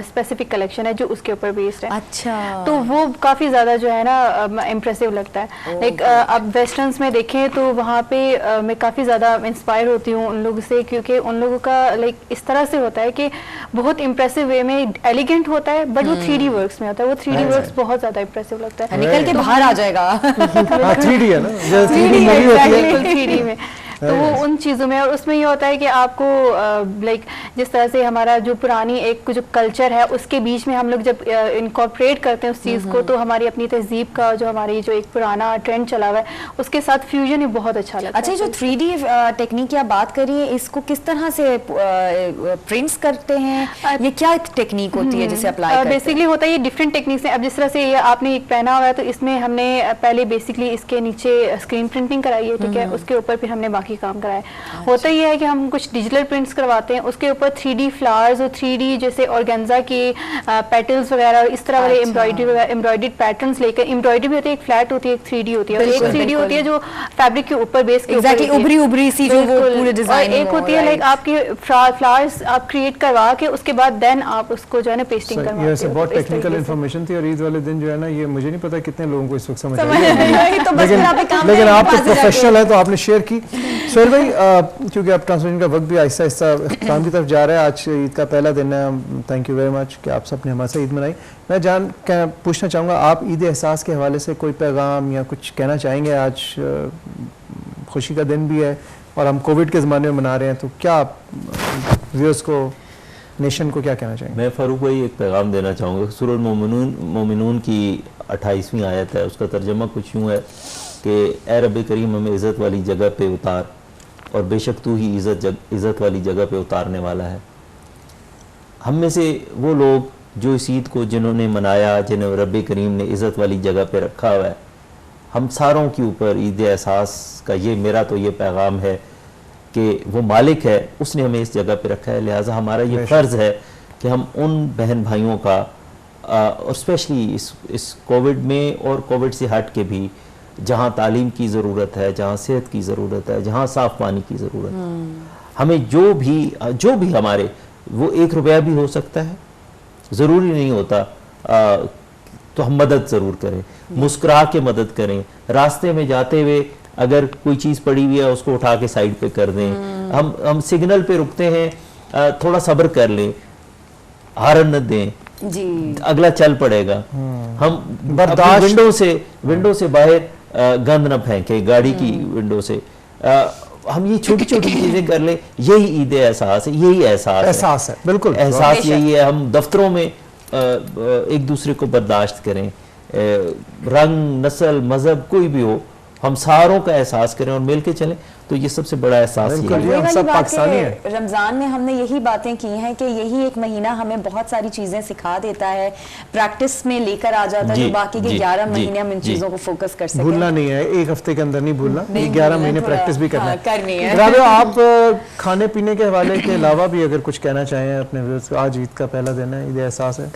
स्पेसिफिक कलेक्शन है जो उसके ऊपर बेस्ड है। अच्छा। तो वो काफ़ी ज़्यादा जो है ना इम्प्रेसिव लगता है। लाइक आप वेस्टर्न्स में देखें तो वहाँ पे मैं काफ़ी ज़्यादा इंस्पायर होती हूँ उन लोगों से, क्योंकि उन लोगों का लाइक इस तरह से होता है कि बहुत इम्प्रेसिव वे में एलिगेंट होता है, बट वो 3D वर्क्स में होता है। वो 3D वर्क्स बहुत ज़्यादा इम्प्रेसिव लगता है, निकल के बाहर आ जाएगा। 3D है ना, 3D मूवी होती है 3D में। तो वो उन चीज़ों में, और उसमें ये होता है कि आपको लाइक जिस तरह से हमारा जो पुरानी एक जो कल्चर है उसके बीच में हम लोग जब इनकॉर्पोरेट करते हैं उस चीज़ को, तो हमारी अपनी तहजीब का जो हमारी जो एक पुराना ट्रेंड चला हुआ है उसके साथ फ्यूजन ही बहुत अच्छा लगता है। अच्छा, जो 3D टेक्निक की आप बात करिए, इसको किस तरह से प्रिंट्स करते हैं? ये क्या टेक्निक होती है जिसे अप्लाई करते हैं? बेसिकली होता है ये डिफरेंट टेक्निक्स हैं। अब जिस तरह से ये आपने एक पहना हुआ है तो इसमें हमने पहले बेसिकली इसके नीचे स्क्रीन प्रिंटिंग कराई है, ठीक है, उसके ऊपर फिर हमने बाकी काम कराया। होता ये है कि हम कुछ डिजिटल प्रिंट्स करवाते हैं, उसके ऊपर 3D फ्लावर्स और 3D जैसे ऑर्गेन्जा के पेटल्स वगैरह इस तरह वाले एम्ब्रॉयडर्ड पैटर्न्स लेकर, एम्ब्रॉयडरी भी होती है, एक फ्लैट होती है, एक 3D होती है, और एक 3D होती है जो फैब्रिक के ऊपर बेस के ऊपर उभरी उभरी सी जो वो पूरे डिजाइन, एक होती है लाइक आपकी फ्लावर्स आप क्रिएट करवा के उसके बाद देन आप उसको जो है ना पेस्टिंग करवाते हैं। ये बहुत टेक्निकल इंफॉर्मेशन थी और ईद वाले दिन जो है ना, ये मुझे नहीं पता कितने लोगों को इस वक्त समझ आई है, लेकिन आप तो प्रोफेशनल है तो आपने शेयर की। सोहेल भाई, क्योंकि अब ट्रांसमिशन का वक्त भी आहिस्ता आहिस्ता इख्तिताम की तरफ जा रहा है, आज ईद का पहला दिन है, थैंक यू वेरी मच कि आप सबने हमारे साथ ईद मनाई। मैं पूछना चाहूँगा, आप ईद एहसास के हवाले से कोई पैगाम या कुछ कहना चाहेंगे? आज खुशी का दिन भी है और हम कोविड के ज़माने में मना रहे हैं, तो क्या आप व्यूअर्स को, नेशन को क्या कहना चाहेंगे? मैं फारूक भाई एक पैगाम देना चाहूँगा। सूरह मोमिनून की 28वीं आयत है, उसका तर्जमा कुछ यूँ है कि ए रब करीम हमें इज़्ज़त वाली जगह पे उतार, और बेशक तू ही इज़्ज़त वाली जगह पे उतारने वाला है। हम में से वो लोग जो इस ईद को जिन्होंने मनाया, जिन्हें रब करीम ने इज़्ज़त वाली जगह पे रखा हुआ है, हम सारों के ऊपर ईद एहसास का ये मेरा तो ये पैगाम है कि वो मालिक है, उसने हमें इस जगह पे रखा है, लिहाजा हमारा ये फ़र्ज़ है कि हम उन बहन भाइयों का और स्पेशली इस कोविड में और कोविड से हट के भी, जहाँ तालीम की ज़रूरत है, जहाँ सेहत की ज़रूरत है, जहाँ साफ़ पानी की ज़रूरत है, हमें जो भी हमारे, वो 1 रुपया भी हो सकता है, ज़रूरी नहीं होता, तो हम मदद ज़रूर करें, मुस्कुरा के मदद करें। रास्ते में जाते हुए अगर कोई चीज़ पड़ी हुई है उसको उठा के साइड पे कर दें। हम सिग्नल पे रुकते हैं, थोड़ा सब्र कर लें, हारन न दें जी, अगला चल पड़ेगा। हम बर्दाश्त, विंडो से बाहर गंद न फेंकें, गाड़ी की विंडो से। हम ये छोटी छोटी चीजें कर ले, यही ईद एहसास है, यही एहसास है, बिल्कुल एहसास यही है। हम दफ्तरों में एक दूसरे को बर्दाश्त करें, रंग, नस्ल, मजहब कोई भी हो, हम सारों का एहसास करें और मिल के चलें, तो ये सबसे बड़ा एहसास है। हम सब पाकिस्तानी हैं। रमजान में हमने यही बातें की हैं कि यही एक महीना हमें बहुत सारी चीजें सिखा देता है, प्रैक्टिस में लेकर आ जाता है, जो बाकी के 11 महीने हम इन चीजों को फोकस कर सकें। भूलना नहीं है, एक हफ्ते के अंदर नहीं भूलना, 11 महीने प्रैक्टिस भी करना है। राबिया, आप खाने पीने के हवाले के अलावा भी अगर कुछ कहना चाहें अपने व्यूअर्स को, आज ईद का पहला दिन है, ईद एहसास है।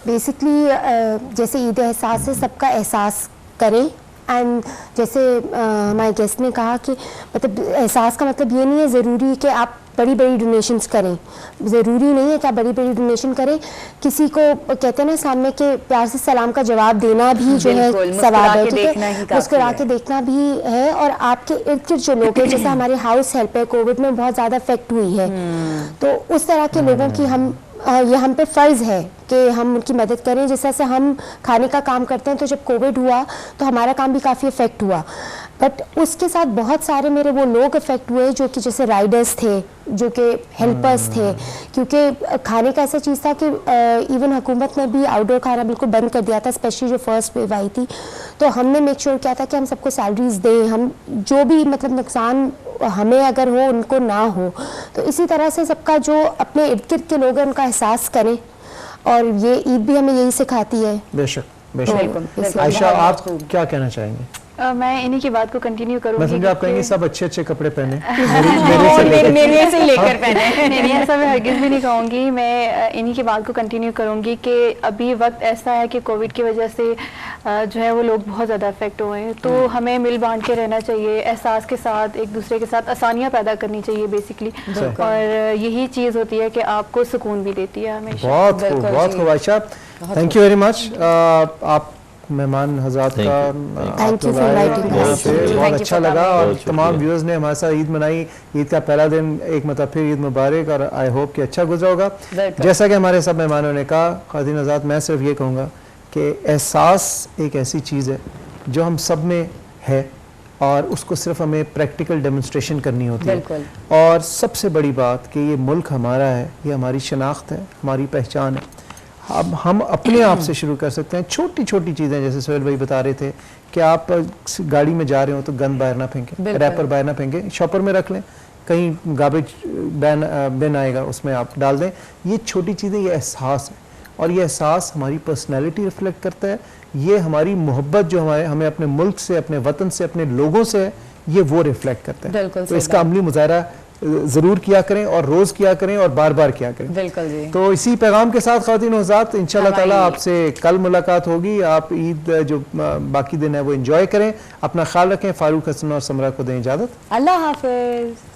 बेसिकली जैसे ईद एहसास है, सबका एहसास करें। एंड जैसे हमारे गेस्ट ने कहा कि मतलब एहसास का मतलब ये नहीं है ज़रूरी कि आप बड़ी बड़ी डोनेशंस करें, ज़रूरी नहीं है कि आप बड़ी बड़ी डोनेशन करें। किसी को कहते हैं ना, सामने के प्यार से सलाम का जवाब देना भी जो है सवाब है, ठीक है, मुस्कुरा के देखना भी है। और आपके इर्द गिर्द जो लोग हैं, जैसे हमारे हाउस हेल्प है, कोविड में बहुत ज़्यादा इफेक्ट हुई है, तो उस तरह के लोगों की हम ये हम पे फ़र्ज़ है कि हम उनकी मदद करें। जिस तरह से हम खाने का काम करते हैं, तो जब कोविड हुआ तो हमारा काम भी काफ़ी इफ़ेक्ट हुआ, बट उसके साथ बहुत सारे मेरे वो लोग इफ़ेक्ट हुए जो कि जैसे राइडर्स थे, जो कि हेल्पर्स थे, क्योंकि खाने का ऐसा चीज़ था कि इवन हुकूमत ने भी आउटडोर खाना बिल्कुल बंद कर दिया था, स्पेशली जो फर्स्ट वेव आई थी। तो हमने मेक श्योर किया था कि हम सबको सैलरीज दें, हम जो भी मतलब नुकसान हमें अगर हो उनको ना हो। तो इसी तरह से सबका जो अपने इर्द गिर्द के लोग हैं उनका एहसास करें, और ये ईद भी हमें यही सिखाती है। बेशक बिल्कुल, बेशक। आयशा, आप क्या कहना चाहेंगे? मैं इन्हीं की बात को कंटिन्यू करूंगी। मैं समझा आप कहेंगे सब अच्छे अच्छे कपड़े पहने मेरे से लेकर पहने। नहीं, ऐसा मैं हरगिज़ भी नहीं कहूँगी। मैं इन्हीं की बात को कंटिन्यू करूँगी कि अभी वक्त ऐसा है कि कोविड की वजह से जो है वो लोग बहुत ज़्यादा अफेक्ट हुए हैं, तो हमें मिल बांट के रहना चाहिए, एहसास के साथ एक दूसरे के साथ आसानियाँ पैदा करनी चाहिए बेसिकली, और यही चीज़ होती है कि आपको सुकून भी देती है हमेशा। बहुत खूब Ayesha, thank you very much. आप मेहमान हजरात का Thank you for inviting us. बहुत अच्छा लगा, और तमाम व्यूअर्स ने हमारे साथ ईद मनाई। ईद का पहला दिन एक मतलब फिर ईद मुबारक, और आई होप कि अच्छा गुजरा होगा। जैसा कि हमारे सब मेहमानों ने कहा, ख़वातीन हज़रात, मैं सिर्फ ये कहूँगा कि एहसास एक ऐसी चीज़ है जो हम सब में है, और उसको सिर्फ हमें प्रैक्टिकल डेमोन्स्ट्रेशन करनी होती है। और सबसे बड़ी बात कि ये मुल्क हमारा है, ये हमारी शनाख्त है, हमारी पहचान है। अब हम अपने आप से शुरू कर सकते हैं, छोटी छोटी चीज़ें, जैसे सोहेल भाई बता रहे थे कि आप गाड़ी में जा रहे हो तो गंद बाहर ना फेंकें, रैपर बाहर ना फेंकें, शॉपर में रख लें, कहीं गार्बेज बिन आएगा उसमें आप डाल दें। ये छोटी चीज़ें, ये एहसास है, और ये एहसास हमारी पर्सनैलिटी रिफ्लेक्ट करता है। ये हमारी मोहब्बत जो हमें अपने मुल्क से, अपने वतन से, अपने लोगों से है, ये वो रिफ्लेक्ट करता है। तो इसका अमली मुजाहरा ज़रूर किया करें, और रोज़ किया करें, और बार बार किया करें। बिल्कुल जी। तो इसी पैगाम के साथ ख़वातीन और हज़रात, इंशाअल्लाह ताला आपसे कल मुलाकात होगी। आप ईद जो बाकी दिन है वो एंजॉय करें, अपना ख्याल रखें। फारूक हसन और समरा को दें इजाज़त। अल्लाह हाफिज़।